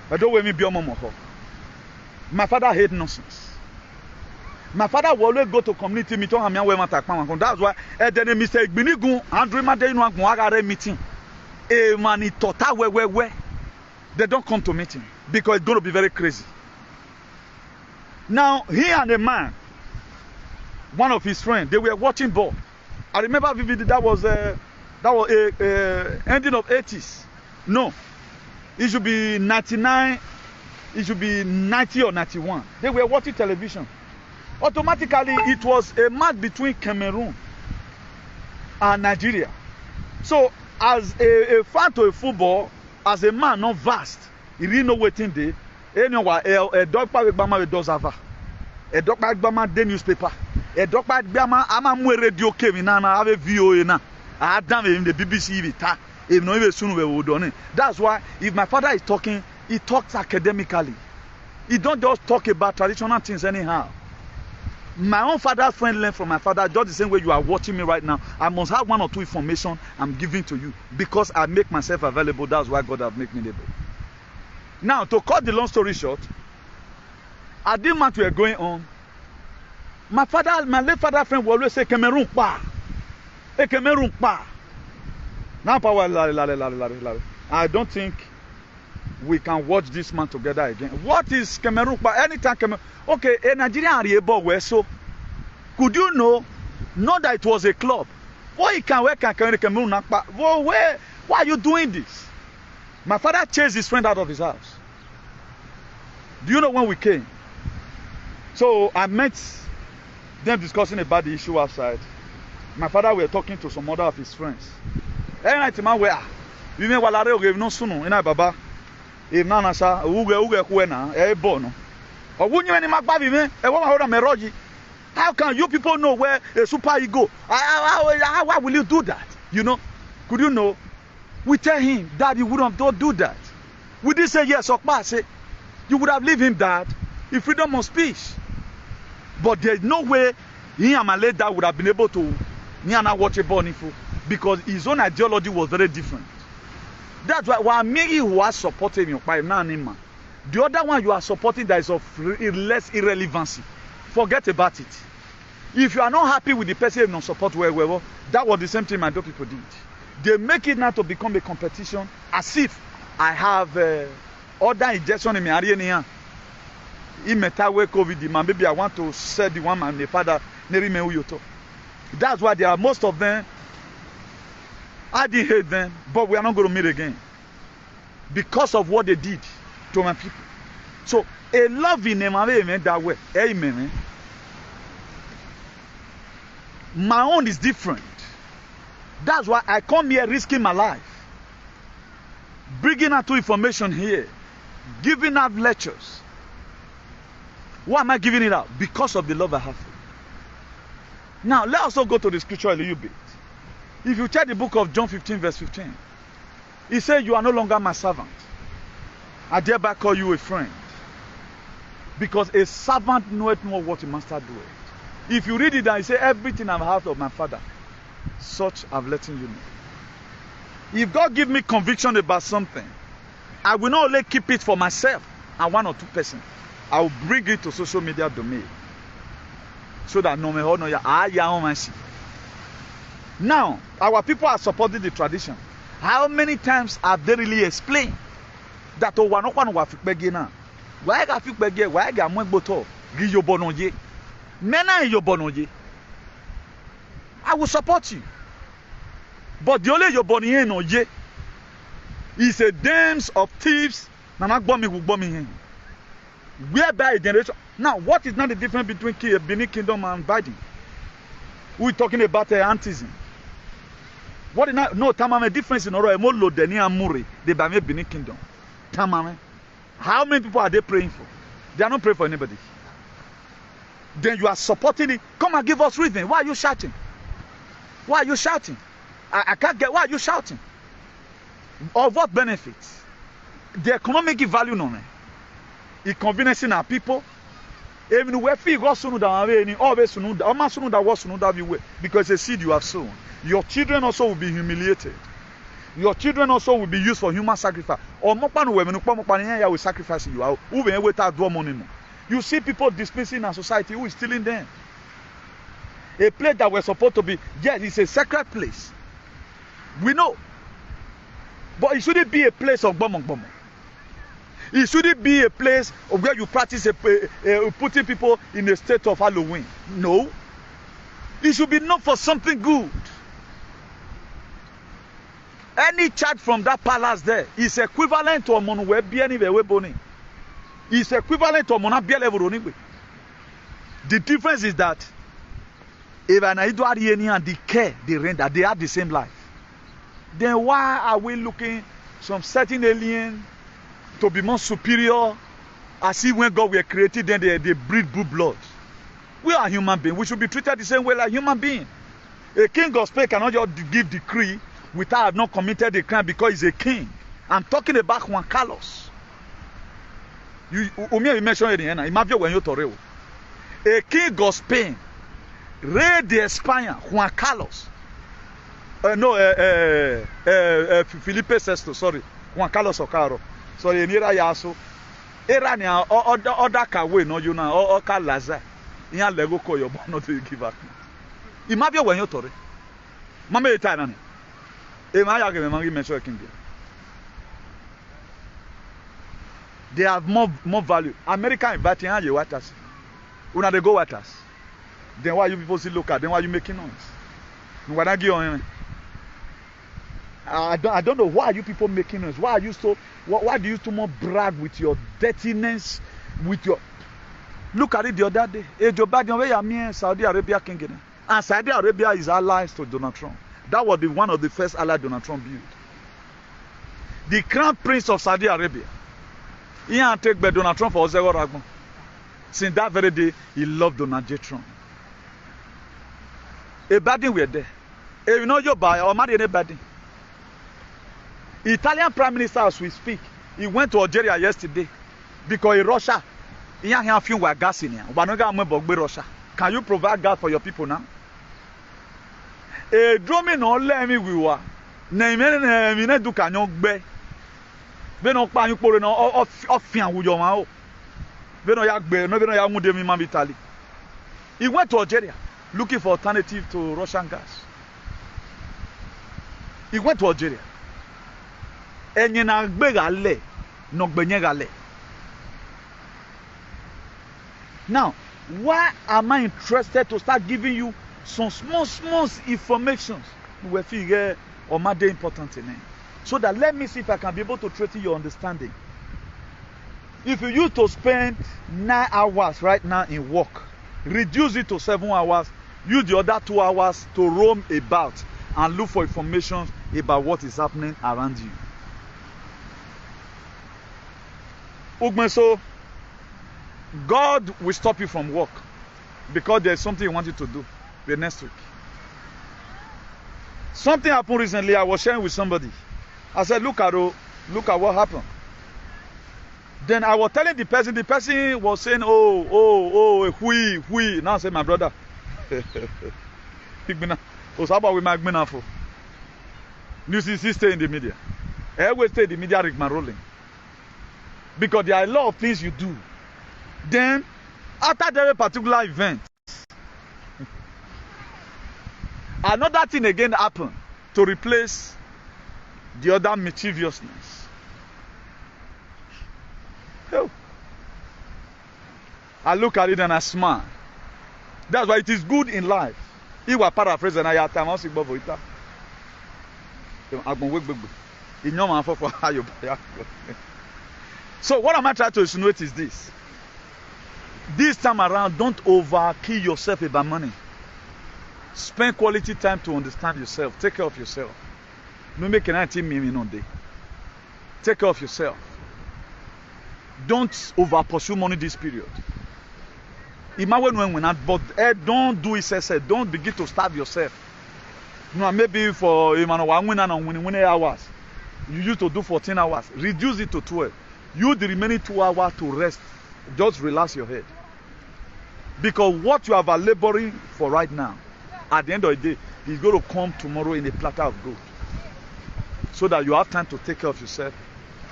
I don't want me be a my father hate nonsense. My father will always go to community meeting and that's why then Mr. Igbinigun Andrew Madenu meeting. Man, they don't come to meeting because it's going to be very crazy. Now, he and a man, one of his friends, they were watching ball. I remember vividly that was ending of 80s. No, it should be 99. It should be 90 or 91. They were watching television. Automatically, it was a match between Cameroon and Nigeria. So, as a fan to a football, as a man not vast, he really know what in there. Anyway, a dog pack Bama does have a dog pack Bama the newspaper. A dog pack Bama ama mu radio came na have a VOA na. I had done in the BBC vita. If no even soon we would done it. That's why if my father is talking, he talks academically. He don't just talk about traditional things anyhow. My own father's friend learned from my father just the same way you are watching me right now. I must have one or two information I'm giving to you because I make myself available. That's why God has made me able. Now, to cut the long story short, at this match we are going on, my late father friend will always say, Cameroon pa. Hey, Cameroon pa. Now, power, I don't think we can watch this man together again. What is Cameroon pa? Anytime Cameroon. Okay, a Nigerian Ariebo were so. Could you know that it was a club? Why can Cameroon pa? Why are you doing this? My father chased his friend out of his house. Do you know when we came? So I met them discussing about the issue outside. My father were talking to some other of his friends. Every night, man, where we may walare oge no sunu ina baba. If na na sa uge kuena bono. Owunye ni magba bi me e wo ma hold am eroji. How can you people know where a super ego? How will you do that? You know? Could you know? We tell him, Dad, you wouldn't don't do that. We did say yes, Okpa say, you would have leave him that in freedom of speech. But there's no way he and my late dad would have been able to watch a Bonifu because his own ideology was very different. That's why me who are supporting you by man, the other one you are supporting that is of less irrelevancy. Forget about it. If you are not happy with the person you don't support, well, that was the same thing my two people did. They make it now to become a competition as if I have other injection in my area. In metawe COVID, man, maybe I want to sell the one man, the father, that's why there are most of them. I didn't hate them, but we are not going to meet again because of what they did to my people. So, a love in them, that way. Amen. My own is different. That's why I come here risking my life. Bringing out information here. Giving out lectures. Why am I giving it out? Because of the love I have for you. Now, let's also go to the scripture a little bit. If you check the book of John 15 verse 15. He said, you are no longer my servant. I thereby call you a friend. Because a servant knoweth not what a master doeth. If you read it and you say, everything I've heard of my father, such I've letting you know. If God give me conviction about something, I will not only keep it for myself and one or two persons. I will bring it to social media domain. So that no matter what, now, our people are supporting the tradition. How many times have they really explained that one of one was now? Why got you beggar? Why got one bottle? Giyo bonoye. Mena yo bonoye. I will support you. But the only your bonnie no ye is a dance of thieves. Nana bombi will bomb him. Whereby a generation. Now, what is not the difference between Benin Kingdom and Biden? We're talking about antism. What is not? No, tamame difference in Oro Emolo Deni Amuri, the Bame Benin Kingdom. Tamame. How many people are they praying for? They are not praying for anybody. Then you are supporting it. Come and give us reason. Why are you shouting? Why are you shouting? I can't get. Why are you shouting? Of what benefits? The economic value no man. Inconveniencing our people. Even where fee got sunu da any always sunu da almost sunu da was sunu da be because a seed you have sown. Your children also will be humiliated. Your children also will be used for human sacrifice. Or mopanu we menu will sacrifice you. Who be without do money. You see people displacing our society who is stealing them. A place that we're supposed to be, yes, it's a sacred place. We know. But it shouldn't be a place of bomb. It shouldn't be a place where you practice putting people in a state of Halloween. No. It should be known for something good. Any child from that palace there is equivalent to a money. It's equivalent to a money. The difference is that if an Idwariani and the care they render, they have the same life. Then why are we looking some certain alien to be more superior, as if when God were created, then they breed blue blood? We are human beings. We should be treated the same way like human beings. A king of Spain cannot just give decree without have not committed a crime because he's a king. I'm talking about Juan Carlos. You mentioned it in when you Toreo. A king of Spain, Rey de España, Juan Carlos. Felipe VI, sorry. Juan Carlos Ocaro. Sorry, Nira Yaso. Era ni other kawe no you know or Laza. Iyan lego ko yo not to give back. Imabia when you tore. Mama eta na ni. E ma ya ke me mangi mention king. They have more value. America inviting you waters. Una they go waters. Then why you people still look at? Then why you making noise? What give on? I don't know why you people making noise. Why are you so? Why do you so much brag with your dirtiness? With your look at it the other day. Joe Biden where me Saudi Arabia king, and Saudi Arabia is allies to Donald Trump. That was one of the first allies Donald Trump built. The crown prince of Saudi Arabia. He had take by Donald Trump for Ozego Ragbon. Since that very day, he loved Donald J. Trump. A Biden were there. You know your buy or marry anybody. Italian Prime Minister, as we speak, he went to Algeria yesterday because in Russia, he have a few gas in here. Russia. Can you provide gas for your people now? A drumming no let me we were. Name do canyon be. Be no pan you pour no off fian with your mouth. Be no yak be, no be no yak mude mi man Italy. He went to Algeria looking for alternative to Russian gas. He went to Algeria. Enye na gbe gale, no gbenye gale. Now, why am I interested to start giving you some small informations? We figure or my day important in it. So that let me see if I can be able to threaten your understanding. If you used to spend 9 hours right now in work, reduce it to 7 hours, use the other 2 hours to roam about and look for information about what is happening around you. So God will stop you from work because there's something He wants you to do the next week. Something happened recently. I was sharing with somebody. I said, look at what happened. Then I was telling the person was saying, we. Now I said, my brother. So how about we make money for? News is stay in the media. I always stay in the media, Rick rolling. Because there are a lot of things you do. Then, after that particular event, another thing again happened to replace the other mischievousness. Oh. I look at it and I smile. That's why it is good in life. If we paraphrase and I have time, I'll see Bobo Ita. So what am I trying to insinuate is this. This time around, don't overkill yourself about money. Spend quality time to understand yourself. Take care of yourself. No make anything me no day. Take care of yourself. Don't over pursue money this period. Imagine when not, but don't do it. Don't begin to starve yourself. No, maybe for winning hours. You used to do 14 hours. Reduce it to 12. Use the remaining 2 hours to rest. Just relax your head. Because what you are laboring for right now, at the end of the day, is going to come tomorrow in a platter of gold. So that you have time to take care of yourself.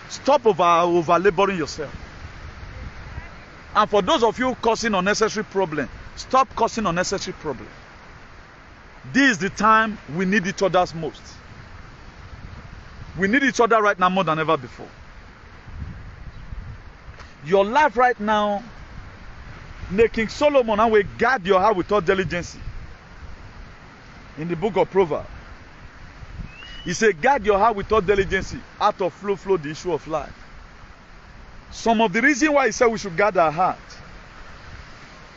Stop over laboring yourself. And for those of you causing unnecessary problem, stop causing unnecessary problem. This is the time we need each other most. We need each other right now more than ever before. Your life right now, King Solomon, and will guard your heart with all diligence. In the book of Proverbs, he said, guard your heart with all diligence. Out of flow the issue of life. Some of the reason why he said we should guard our heart.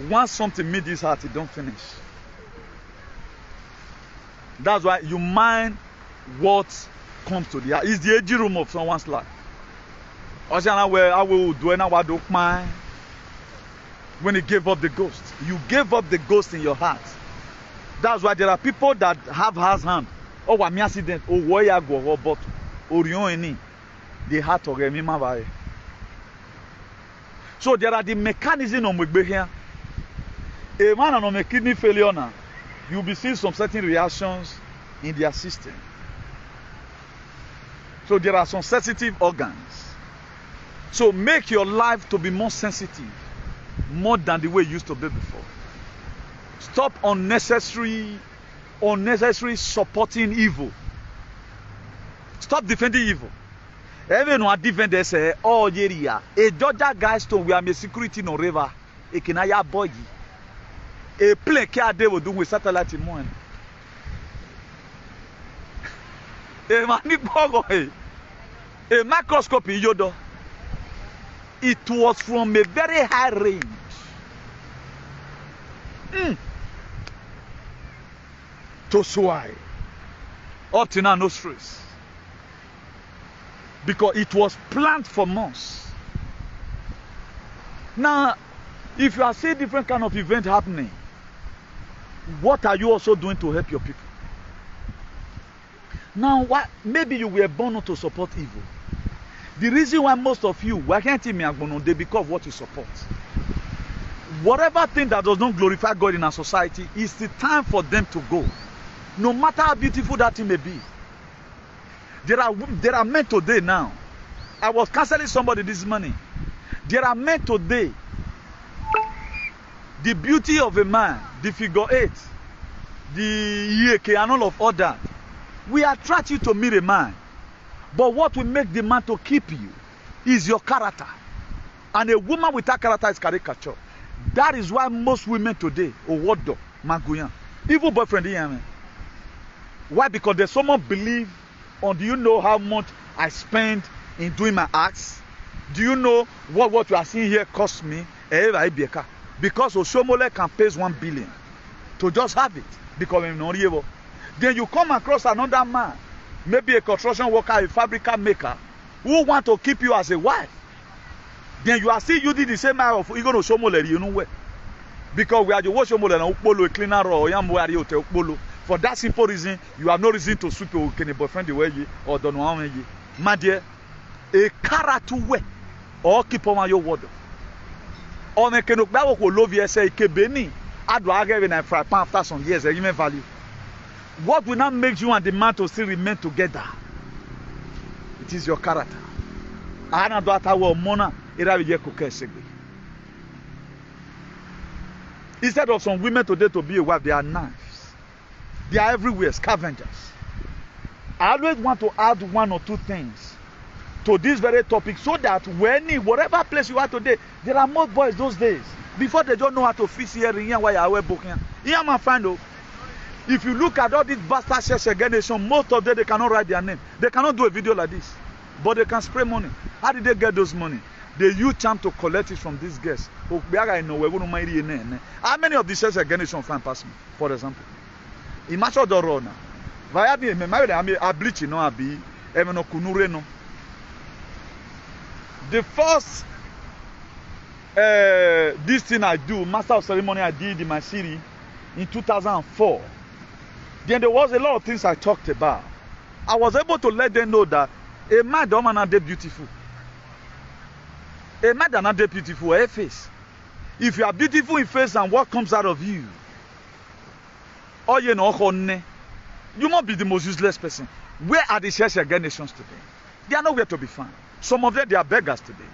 Once something meet this heart, it don't finish. That's why you mind what comes to the heart. It's the aging room of someone's life. When he gave up the ghost, you gave up the ghost in your heart. That's why there are people that have has hand. Oh, what accident? Oh, why you go? But Orion, the heart of me. So there are the mechanisms of we here. A man on a kidney failure now, you'll be seeing some certain reactions in their system. So there are some sensitive organs. So make your life to be more sensitive, more than the way it used to be before. Stop unnecessary supporting evil. Stop defending evil. Everyone defend say, oh yeah, a Georgia guys to we are a security no river, a Kenaya boy. A plane care they will do with satellite in morning. A microscope in Yodo. It was from a very high range. To swine. Up to now, no stress. Because it was planned for months. Now, if you are seeing different kind of event happening, what are you also doing to help your people? Now, maybe you were born not to support evil. The reason why most of you, why can't you be because of what you support? Whatever thing that does not glorify God in our society, is the time for them to go. No matter how beautiful that thing may be. There are men today now. I was counseling somebody this morning. There are men today. The beauty of a man, the figure 8, the EAK and all of that, will attract you to meet a man. But what will make the man to keep you is your character. And a woman with that character is caricature. That is why most women today, Owodo, Maguyan, even boyfriend, why? Because there's someone believe on, do you know how much I spend in doing my acts? Do you know what you are seeing here cost me? Because Oshomole can pay 1 billion to just have it. Because I'm not able. Then you come across another man, maybe a construction worker, a fabrica maker, who want to keep you as a wife. Then you are still using the same eye of you going to Oshomole, you know where? Because we are the Oshomole and Upolo, a cleaner or Yamwari Upolo. For that simple reason, you have no reason to sweep your boyfriend the way you or don't want you. My dear, a character way or keep on your word. On a canopy will love you say Kebeni. I'd rather when I fry pan after some years, human value. What will not make you and the man to still remain together? It is your character. Instead of some women today to be a wife, they are knives. They are everywhere, scavengers. I always want to add 1 or 2 things to this very topic so that whatever place you are today, there are more boys those days. Before they don't know how to fix here why you are booking. Here my friend, if you look at all these bastard church generation, most of them they cannot write their name. They cannot do a video like this. But they can spray money. How did they get those money? They use charm to collect it from these guests. How many of these church generation find pass me, for example? Imagine the run. Via me, I bleach no abi, no kunure no. The first this thing I do, master of ceremony I did in my city in 2004. Then there was a lot of things I talked about. I was able to let them know that a man don't not beautiful. A man does not beautiful a face. If you are beautiful in face and what comes out of you, or you must be the most useless person. Where are the church nations today? They are nowhere to be found. Some of them, they are beggars today.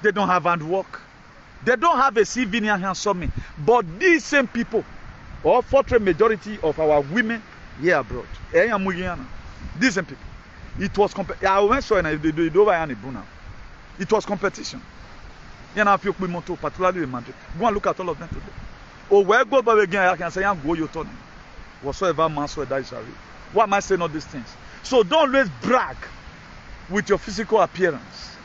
They don't have handwork. They don't have a CV near handsome. But these same people, or fortress majority of our women here abroad, these same people, it was I went so and I did over and now. It was competition. You know, particularly in Madrid. Go and look at all of them today. Oh, where go back again, I can say, I'm going to turn. Whatsoever man so that shall reap. Why am I saying all these things? So don't always brag with your physical appearance.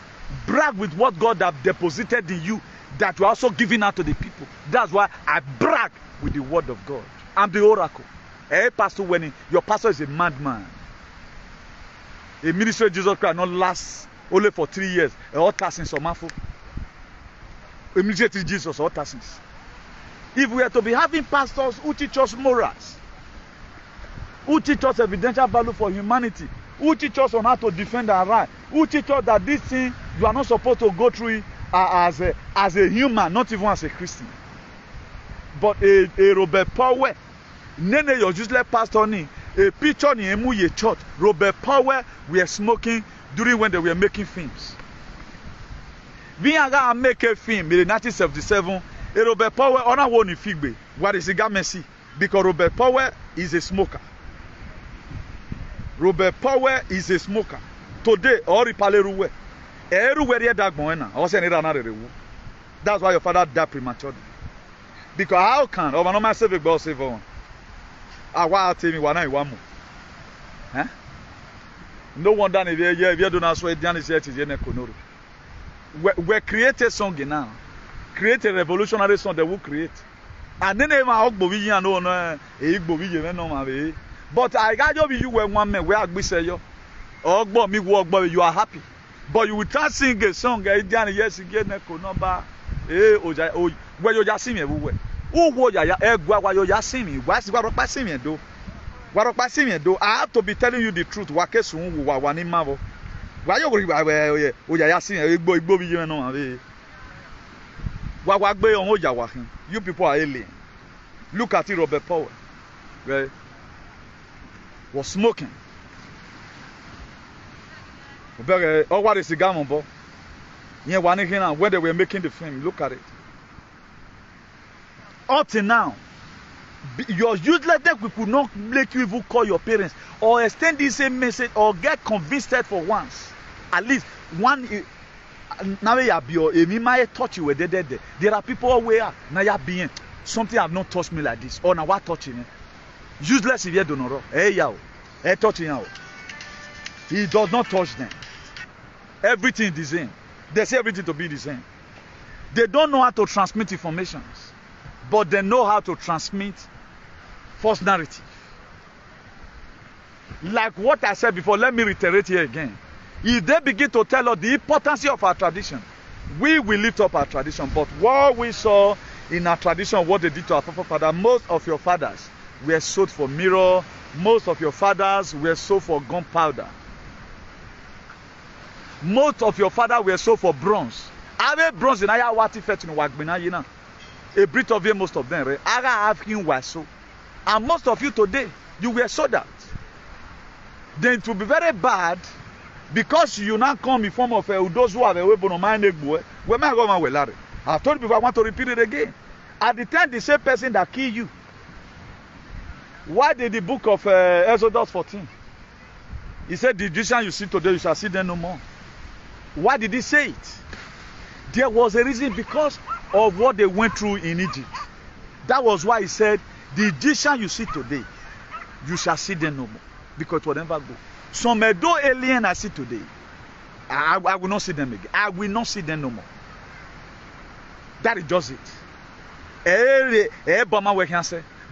Brag with what God has deposited in you that you are also giving out to the people. That's why I brag with the word of God. I'm the oracle. Hey, pastor, when your pastor is a madman. A ministry of Jesus Christ not last only for 3 years. All tasks or manful. A ministry of Jesus all tasks. If we are to be having pastors who teach us morals, who teach us evidential value for humanity, who teach us on how to defend our right, who teach us that this thing you are not supposed to go through it as a human, not even as a Christian. But a Robert Powell, nene your useless pastor ni, a picture ni emu ye church. Robert Powell were smoking during when they were making films. We are make a film in 1977. A Robert Powell ona woni figbe. What is cigar mercy? Because Robert Powell is a smoker. Robert Powell is a smoker. Today, all repaleruwe. Everywhere dagbon na. O se ni rana rerewu. That's why your father died prematurely. Because how can over no man save a girl save one? Awa tell me wana iwamu. Huh? No wonder if you don't answer it, is yet is konoro. We create a song now. Create a revolutionary song that will create. And then even ogbovi yan no igbovi je no ma be. But I got you when one man where agbi say yo. Ogbo mi wo ogbo you are happy. But you will try sing a song yes again konoba oja o where you just sing me everywhere. Who wo ya egwa wa yo ya sing me. Why si wa ropa sing me do. Wa ropa sing me do. I have to be telling you the truth. Wa kesun wo wa ni mavo. Why you worry o ya sing igbo bi je no ma be. Wa gbe on oja wa hin. You people are alien. Look at it, Robert Powell. Right? Was smoking. Oh, what is the gammon, boy? Yeah, one here when they were making the film. Look at it. Up till now, your useless that we could not make you even call your parents or extend the same message or get convinced for once. At least one. Now you have your might touch you where they there. There are people where now you being something have not touched me like this. Or now what touching it? Useless if you don't know. Hey yo, hey touching you. He does not touch them. Everything is the same. They say everything to be the same. They don't know how to transmit information, but they know how to transmit false narrative. Like what I said before, let me reiterate here again. If they begin to tell us the importance of our tradition, we will lift up our tradition. But what we saw in our tradition, what they did to our forefathers, most of your fathers were sold for mirror, most of your fathers were sold for gunpowder. Most of your fathers were sold for bronze. Ave bronze in aya wati fet in wagbina yina. A bit of you, most of them, right? Aga have him was so. And most of you today, you were sold out. Then it will be very bad because you now come in form of those who have a weapon on my neck. Where am I going to go? I've told you before, I want to repeat it again. At the time, the same person that killed you. Why did the book of Exodus 14? He said, the Egyptian you see today, you shall see them no more. Why did he say it? There was a reason because of what they went through in Egypt. That was why he said, the Egyptian you see today, you shall see them no more. Because it will never go. Some Edo alien I see today, I will not see them again. I will not see them no more. That is just it.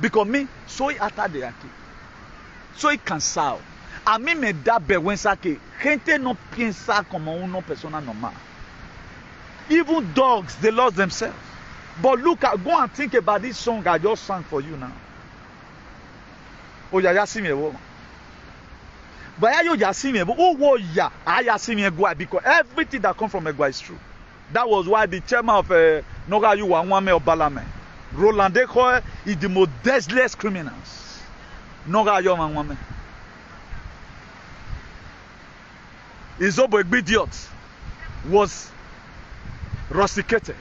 Because me, so ata de ake. So cansado. A mí me da vergüenza que gente no piensa como una persona normal. Even dogs, they lost themselves. But look at, go and think about this song I just sang for you now. Oh, ya see me, woman. But ya see me, oh, ya, I see me, because everything that comes from Egua is true. That was why the chairman of Nogayu Wanwame or Balame, Roland Dekoe, is the most deathless criminals. Nogayu Wanwame. Izobo Egbidiot was rusticated.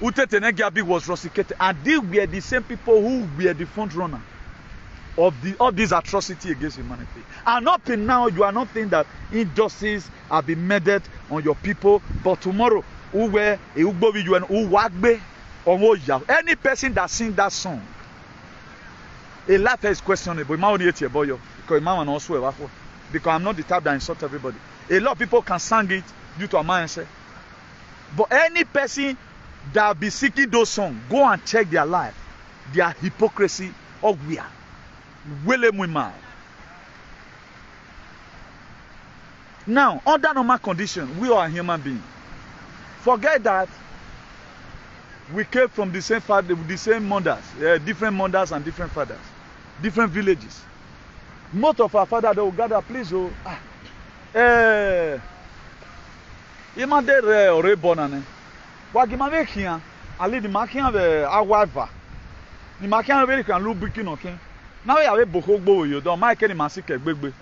Ute Tenegabi was rusticated. And these were the same people who were the front runner. of all this atrocity against humanity. And up till now, you are not thinking that injustice have been meted on your people, but tomorrow, any person that sings that song, a life is questionable. Because I'm not the type that insult everybody. A lot of people can sing it due to a mindset. But any person that be seeking those songs, go and check their life, their hypocrisy, or we are. Now, under normal conditions, we are human beings. Forget that we came from the same father, the same mothers, different mothers and different fathers, different villages. Most of our fathers, they will gather, please, imade ore bonane. Wagimave kia, ali di makia ve awaiva. Ni makia ve kan lubiki nokin. Now we have a bokogbo you don't make any masike gbegbe.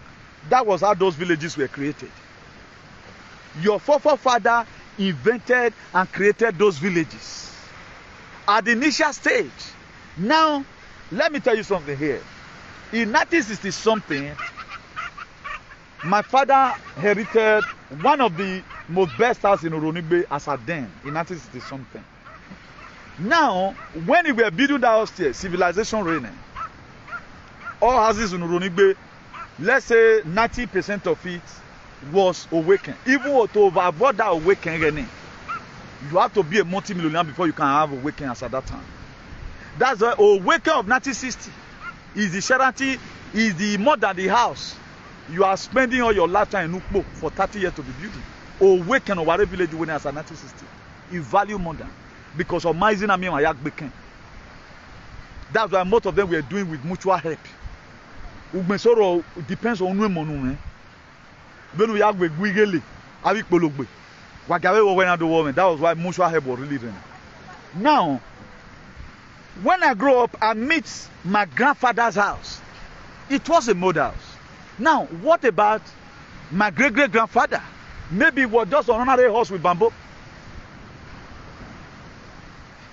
That was how those villages were created. Your forefather invented and created those villages at the initial stage. Now, let me tell you something here. In 1960 something, my father inherited one of the most best houses in Oronigbe as a den in 1960 something. Now, when we were building that house here, civilization reigning. All houses in Oronigbe, let's say 90% of it was awakened. Even to avoid that awakening, you have to be a multi-millionaire before you can have awakening as at that time. That's why awakening of 1960 is the charity, is the more than the house. You are spending all your lifetime in Ukpo for 30 years to be building. Awakening of Ware village when as a 1960. You value more than because of Maizin and Mayak Beken. That's why most of them were doing with mutual help. Ugmesoro depends on when monu Benu yagbe gwigele abi pologbe. Wagawe when the woman. That was why mutual help was really there. Now, when I grow up, I meet my grandfather's house. It was a mud house. Now, what about my great-great-grandfather? Maybe it was just an honorary house with bamboo.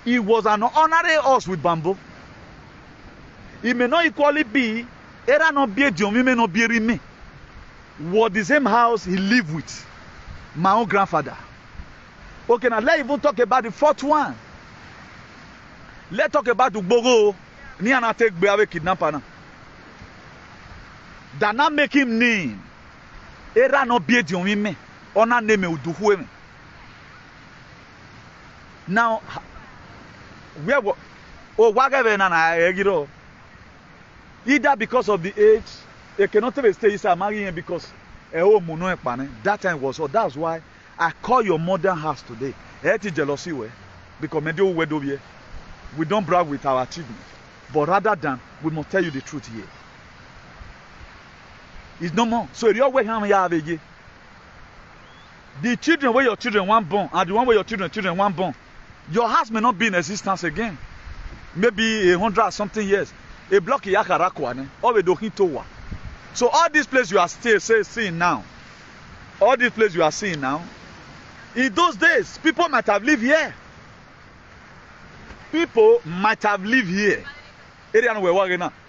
It was an honorary house with bamboo. It may not equally be, era not be a John, may not be a me. Was the same house he lived with my own grandfather. Okay, now let's even talk about the fourth one. Let's talk about the Bogo. Ni ana take Beave kidnapper now. That not make him name. Era no be the only me. Ona name uduhu me. Now, where whatever na egiro. Either because of the age, they cannot even stay inside marrying because that time was so. That's why I call your modern house today. Jealousy way because we don't brag with our achievement, but rather than we must tell you the truth here. It's no more. So your way the children where your children want born and the one where your children want born, your house may not be in existence again. Maybe 100 something years. A block yakarakwane or we dokin towa. So all these places you are still seeing now, all these places you are seeing now, in those days people might have lived here. People might have lived here.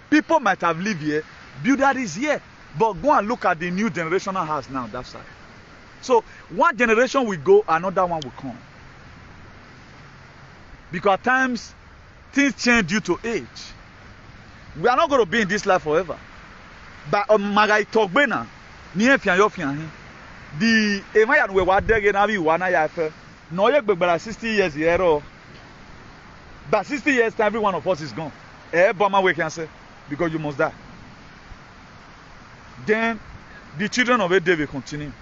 People might have lived here. Builder is here. But go and look at the new generational house now, that side. So one generation will go, another one will come. Because at times things change due to age. We are not going to be in this life forever. But Magai Togbena, near Fian, the Emayan we were there again, no, but 60 years here. But 60 years time, every one of us is gone. Bama we can say, because you must die. Then the children of Ede will continue.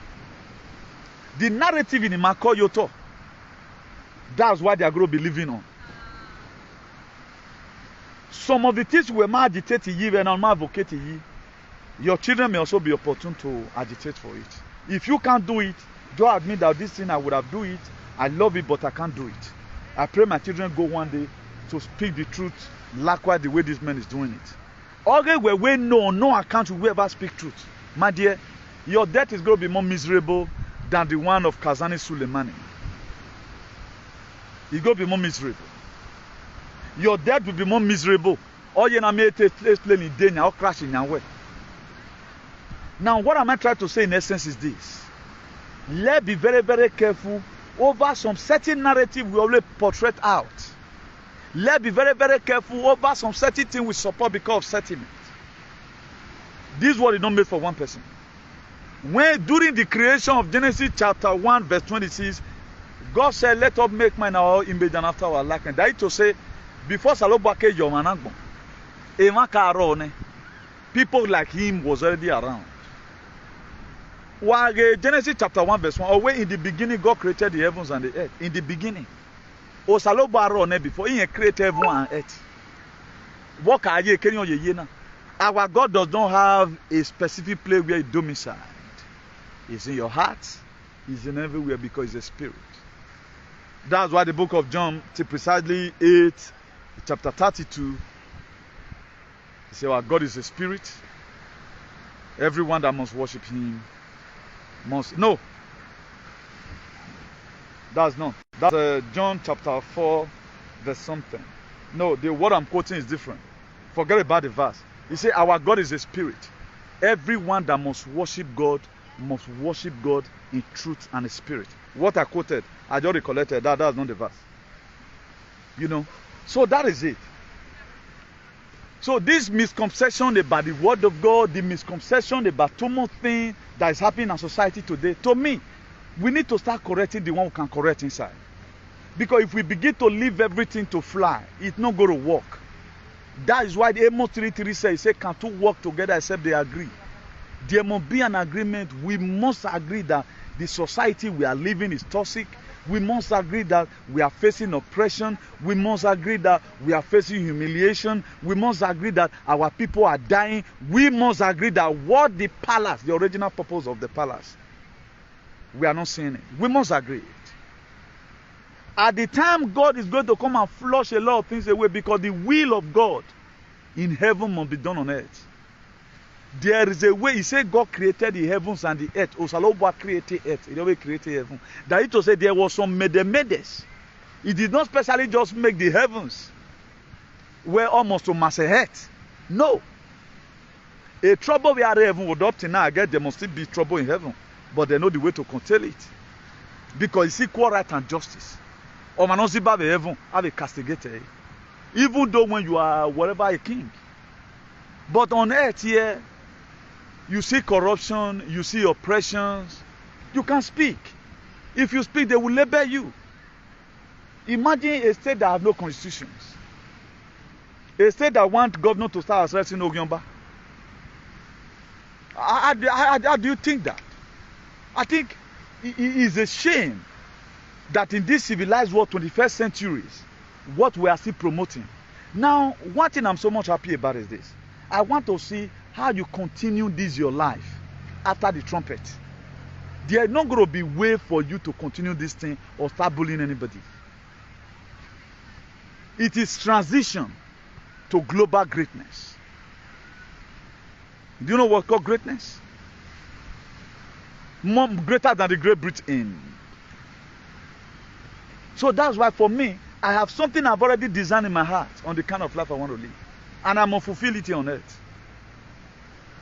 The narrative in Mako Yoto, that's what they are going to be living on. Some of the things we might agitate you and not advocate you, your children may also be opportune to agitate for it. If you can't do it, don't admit that this thing I would have do it. I love it, but I can't do it. I pray my children go one day to speak the truth, likewise the way this man is doing it. Okay, we no account will ever speak truth. My dear, your death is going to be more miserable than the one of Kazani Suleimani. It's going to be more miserable. Your death will be more miserable Or you na me explain in danger or crash in your way. Now, what am I trying to say in essence is this. Let's be very, very careful over some certain narrative we always portray out. Let's be very, very careful over some certain thing we support because of sentiment. This is what is not made for one person. When during the creation of Genesis chapter 1 verse 26, God said, let us make man our image and after our likeness. That is to say, before Salobake Yomanagbo, people like him was already around. While Genesis chapter 1 verse 1, away in the beginning God created the heavens and the earth. In the beginning. Before he created heaven and earth. Our God does not have a specific place where he domiciled. It's in your heart. It's in everywhere because it's a spirit. That's why the book of John, precisely 8, chapter 32, he said, our God is a spirit. Everyone that must worship him must. No. That's not. That's John chapter 4, verse something. No, the word I'm quoting is different. Forget about the verse. He said, our God is a spirit. Everyone that must worship God in truth and in spirit. What I quoted, I just recollected. That's not the verse. You know. So that is it. So this misconception about the word of God, the misconception about too much thing that is happening in society today, to me, we need to start correcting the one who can correct inside. Because if we begin to leave everything to fly, it's not going to work. That is why the Amos 3:3 says, can two work together except they agree? There must be an agreement. We must agree that the society we are living is toxic. We must agree that we are facing oppression. We must agree that we are facing humiliation. We must agree that our people are dying. We must agree that what the palace, the original purpose of the palace, we are not seeing it. We must agree. At the time, God is going to come and flush a lot of things away because the will of God in heaven must be done on earth. There is a way. He said God created the heavens and the earth. Osaloba created earth. He always created heaven. That is to say there was some medes. He did not specially just make the heavens where almost to mass earth. No. A trouble we are heaven would up to now again. There must still be trouble in heaven. But they know the way to control it. Because it's equal right and justice. Or man not see by the heaven have a castigator. Even though when you are whatever a king. But on earth here, you see corruption, you see oppressions. You can speak. If you speak, they will label you. Imagine a state that have no constitutions. A state that want governor to start arresting Ogyomba. How do you think that? I think it is a shame that in this civilized world, 21st centuries, what we are still promoting. Now, one thing I'm so much happy about is this. I want to see how you continue this your life after the trumpet. There is not going to be way for you to continue this thing or start bullying anybody. It is transition to global greatness. Do you know what's called greatness? More greater than the Great Britain. So that's why for me, I have something I've already designed in my heart on the kind of life I want to live. And I'm going to fulfill it here on earth.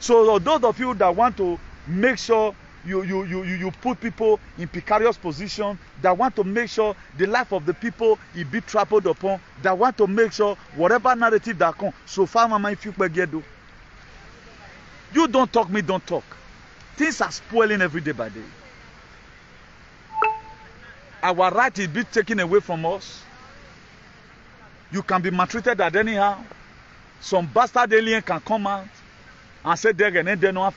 So those of you that want to make sure you put people in precarious position, that want to make sure the life of the people is be trampled upon, that want to make sure whatever narrative that comes, so far mama if you do. You don't talk, me don't talk. Things are spoiling every day by day. Our right is being taken away from us. You can be maltreated at anyhow. Some bastard alien can come out and say they're not.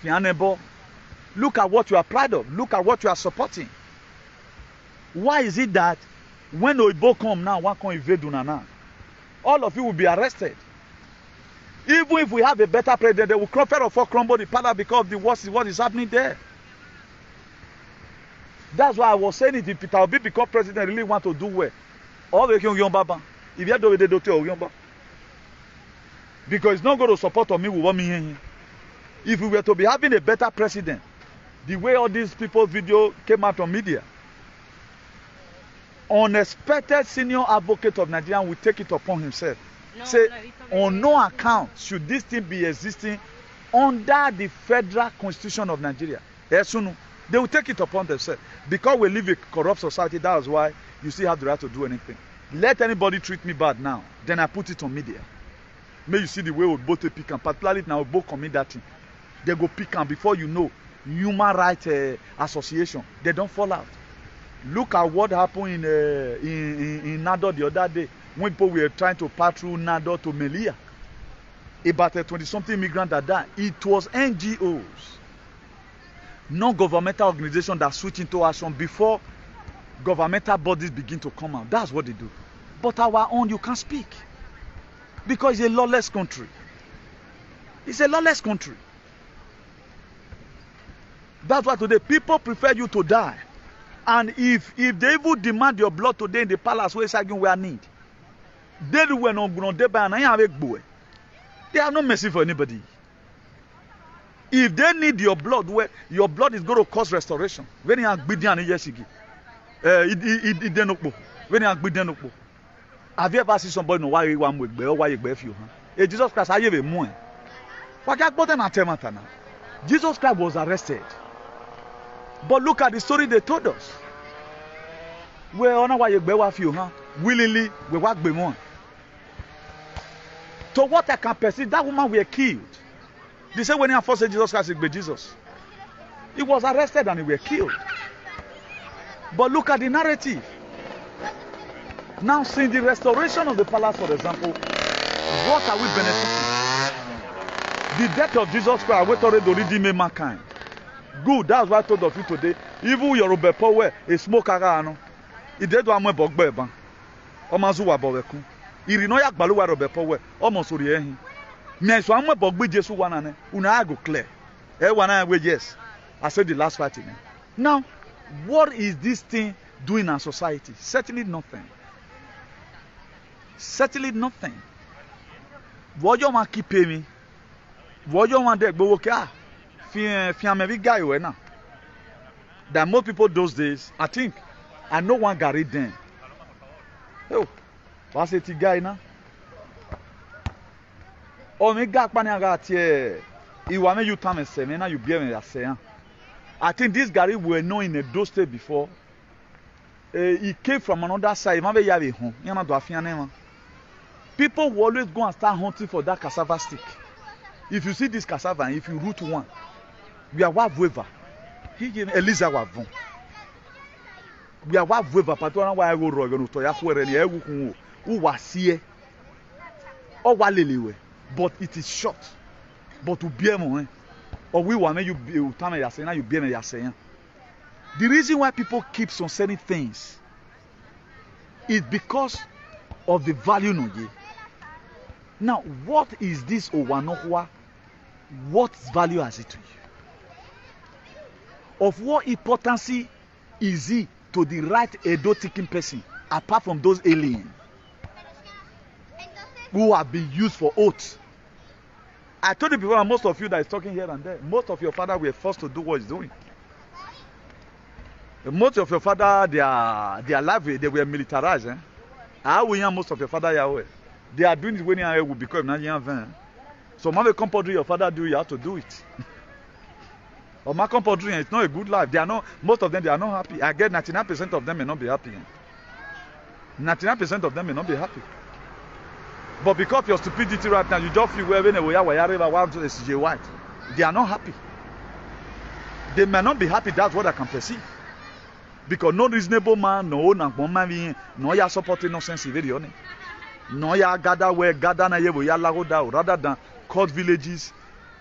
Look at what you are proud of. Look at what you are supporting. Why is it that when Oibo come now, one can invade Unana? All of you will be arrested. Even if we have a better president, they will crumble the palace because of the what is happening there. That's why I was saying it. If Peter Obi become president, really want to do well. All the King Yomba, if you do the Doctor Yomba, because it's not going to support me with what me here. If we were to be having a better president, the way all these people's video came out on media, unexpected senior advocate of Nigeria will take it upon himself Say, on no account should this thing be existing under the federal constitution of Nigeria. Yes, no. They will take it upon themselves. Because we live in a corrupt society, that is why you still have the right to do anything. Let anybody treat me bad now, then I put it on media. May you see the way we both pick and particularly now we both commit that thing. They go pick and before you know, human rights association, they don't fall out. Look at what happened in Nado the other day when people were trying to pass through Nado to Melia. About 20-something immigrants that died. It was NGOs, non-governmental organizations that switch into action before governmental bodies begin to come out. That's what they do. But our own, you can't speak. Because it's a lawless country. It's a lawless country. That's why today people prefer you to die. And if they even demand your blood today in the palace where Sagin were need, they were not going to die. They have no mercy for anybody. If they need your blood, where your blood is going to cause restoration. When you are bidding yesigi, have you ever seen somebody know why you want with or why you bear you? Jesus Christ, I have a moon. What got bottom at now? Jesus Christ was arrested. But look at the story they told us. Where on why you bear you, huh? Willingly, we walk be more. To what I can perceive, that woman were killed. They say when he first said Jesus Christ, it be Jesus. He was arrested and he were killed. But look at the narrative. Now, since the restoration of the palace, for example, what are we benefiting? The death of Jesus Christ, we already redeemed mankind. Good, that's why I told of you today. Even your Robert Power, a smoker, he did one more bog beban. Omazuwa boweku. Irinoya Baluwa Robert Power, almost Urieh. Next one more bog be Jesu one, una go clear. Yes. I said the last fighting. Now, what is this thing doing in our society? Certainly nothing. Certainly nothing. What you want keep pay me? What you want to go okay? Fiamevi guy we now. That most people those days, I think, I know one guy then. Oh, what's it guy now? Oh, me guy pani agati. You want me you time say me now you be me say. I think this guy were known in a those state before. He came from another side. Maybe you have a home. You know do afiane. People will always go and start hunting for that cassava stick. If you see this cassava, if you root one, we are what weaver. He gave Eliza wavon. We are what weaver. Patona wa ego rogo to ya kwere ni egu kun wo wasie. O wa lelewe. But it is short. But to be mo or we want you time ya say now you be me ya say. The reason why people keep on certain things is because of the value no ye. Now, what is this Owanohua? What value has it to you? Of what importance is it to the right Edo-taking person, apart from those aliens who have been used for oaths? I told you before, most of you that is talking here and there, most of your father were forced to do what he's doing. Most of your father, their life, they were militarized. How we most of your father Yahweh? They are doing it when you will become 9 So, my compulsory your father do, you have to do it. Or my compulsory, it's not a good life. They are not. Most of them, they are not happy. I get 99% of them may not be happy. 99% of them may not be happy. But because of your stupidity right now, you just feel well when they white. They are not happy. They may not be happy. That's what I can perceive. Because no reasonable man, no man, no ya supporting nonsense. No ya gather where gather na ye ya lagoda rather than cut villages,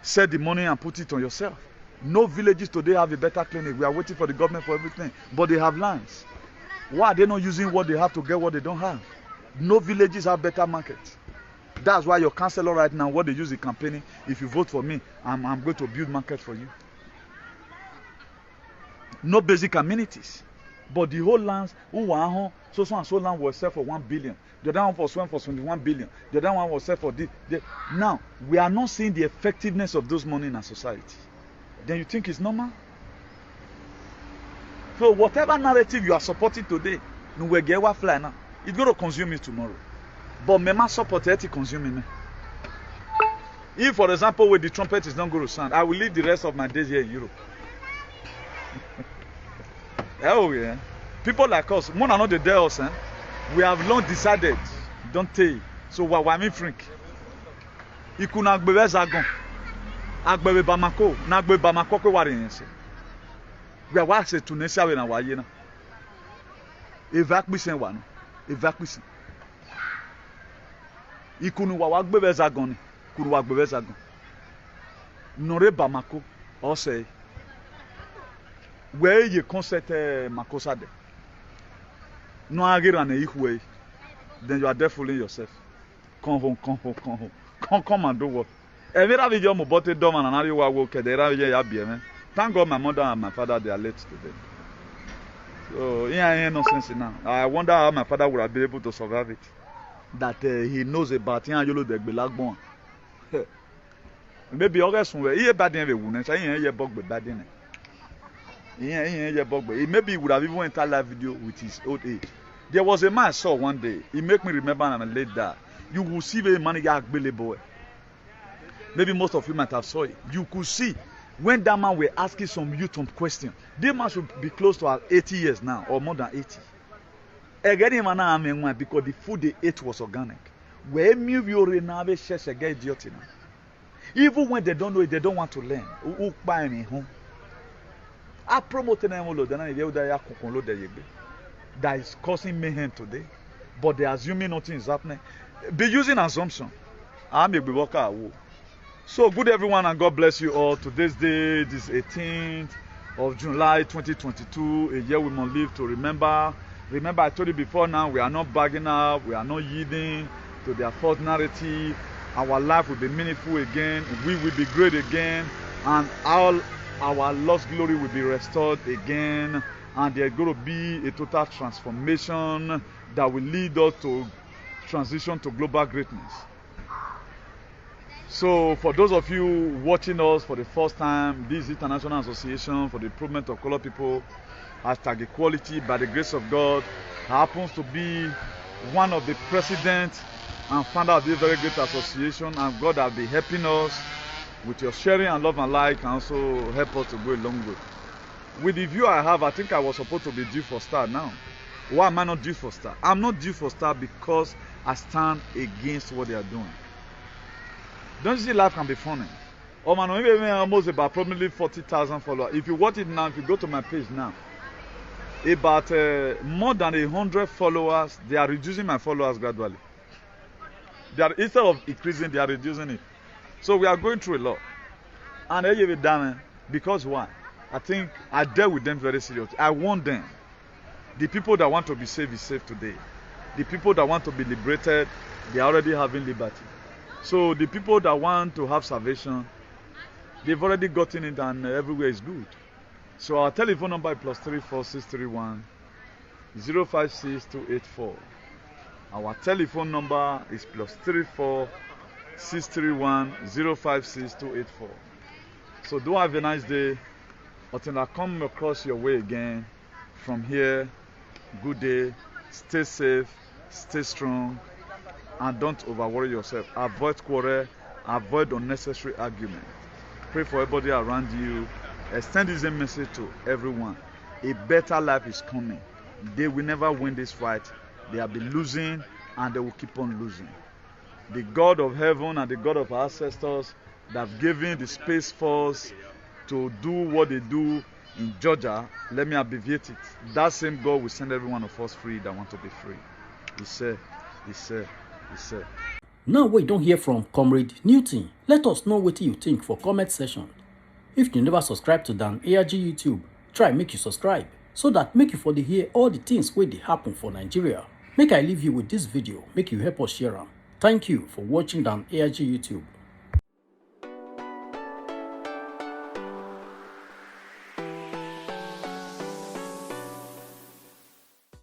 set the money and put it on yourself. No villages today have a better clinic. We are waiting for the government for everything, but they have lands. Why are they not using what they have to get what they don't have? No villages have better markets. That's why your councillor right now, what they use in campaigning, if you vote for me, I'm going to build market for you. No basic amenities. But the whole lands, so and so land was set for 1 billion. The other one was sold for 21 billion. The other one was set for this. Now, we are not seeing the effectiveness of those money in our society. Then you think it's normal? So whatever narrative you are supporting today, it's going to consume you tomorrow. But me ma support it to consume me. If, for example, when the trumpet is not going to sound, I will live the rest of my days here in Europe. Oh yeah. People like us, one another dare us, we have long decided, don't take. So why me frink? Ikuna gbebe zagon. Agbebe Bamako, na gbebe Bamako kwe wari yense. We are se Tunisia we na waye na. Evacuation wa no. Evacuation. Ikunu wa gbebe zagon ni. Kuru wa gbebe zagon. Nore Bamako o say. Where ye concert Makosa de. No agira na ihwe. Then you are there fooling yourself. Come home. Come and do what? Every video mo bote dom and anari wa wo kedera ya bie me. Thank God my mother and my father they are late today. So ain't nonsense now. I wonder how my father would have been able to survive it. That he knows about yolo de gbelagbon. Maybe August we he bad den we wun say he bug be bad den. He bug be. Maybe he would have even entered live video with his old age. There was a man I saw one day. He make me remember and I'm late that. You will see the man yagbele boy. Maybe most of you might have saw it. You could see when that man were asking some youth some questions. This man should be close to 80 years now or more than 80. Again, man, because the food they ate was organic. Where even when they don't know it, they don't want to learn. I promoted them that is causing mayhem today, but they assuming nothing is happening. Be using assumption. I'm a worker. So good everyone and God bless you all. Today's day, this 18th of July 2022, a year we must live to remember. Remember I told you before now, we are not bagging up, we are not yielding to their false narrative. Our life will be meaningful again, we will be great again, and all our lost glory will be restored again, and there's going to be a total transformation that will lead us to transition to global greatness. So for those of you watching us for the first time, this International Association for the Improvement of Colored People, #Equality, by the grace of God, happens to be one of the presidents and founder of this very great association, and God has been helping us with your sharing and love and like, and also help us to go a long way. With the view I have, I think I was supposed to be due for star now. Why am I not due for star? I'm not due for star because I stand against what they are doing. Don't you see life can be funny? Oh man, maybe almost about probably 40,000 followers. If you watch it now, if you go to my page now, about more than 100 followers, they are reducing my followers gradually. They are, instead of increasing, they are reducing it. So we are going through a lot. And they give it down because why? I think I dealt with them very seriously. I warned them. The people that want to be saved is saved today. The people that want to be liberated, they are already having liberty. So the people that want to have salvation, they've already gotten it and everywhere is good. So our telephone number is +34631 056284. Our telephone number is +34631 056284. So do have a nice day. Until I come across your way again from here, good day, stay safe, stay strong, and don't overworry yourself. Avoid quarrel, avoid unnecessary argument. Pray for everybody around you. Extend this message to everyone. A better life is coming. They will never win this fight. They have been losing and they will keep on losing. The God of heaven and the God of our ancestors that have given the Space Force to do what they do in Georgia, let me abbreviate it. That same God will send every one of us free that want to be free. He said. Now we don't hear from Comrade Newton. Let us know what you think for comment section. If you never subscribe to Dan ARG YouTube, try make you subscribe so that make you for the hear all the things where they happen for Nigeria. Make I leave you with this video, make you help us share them. Thank you for watching Dan ARG YouTube.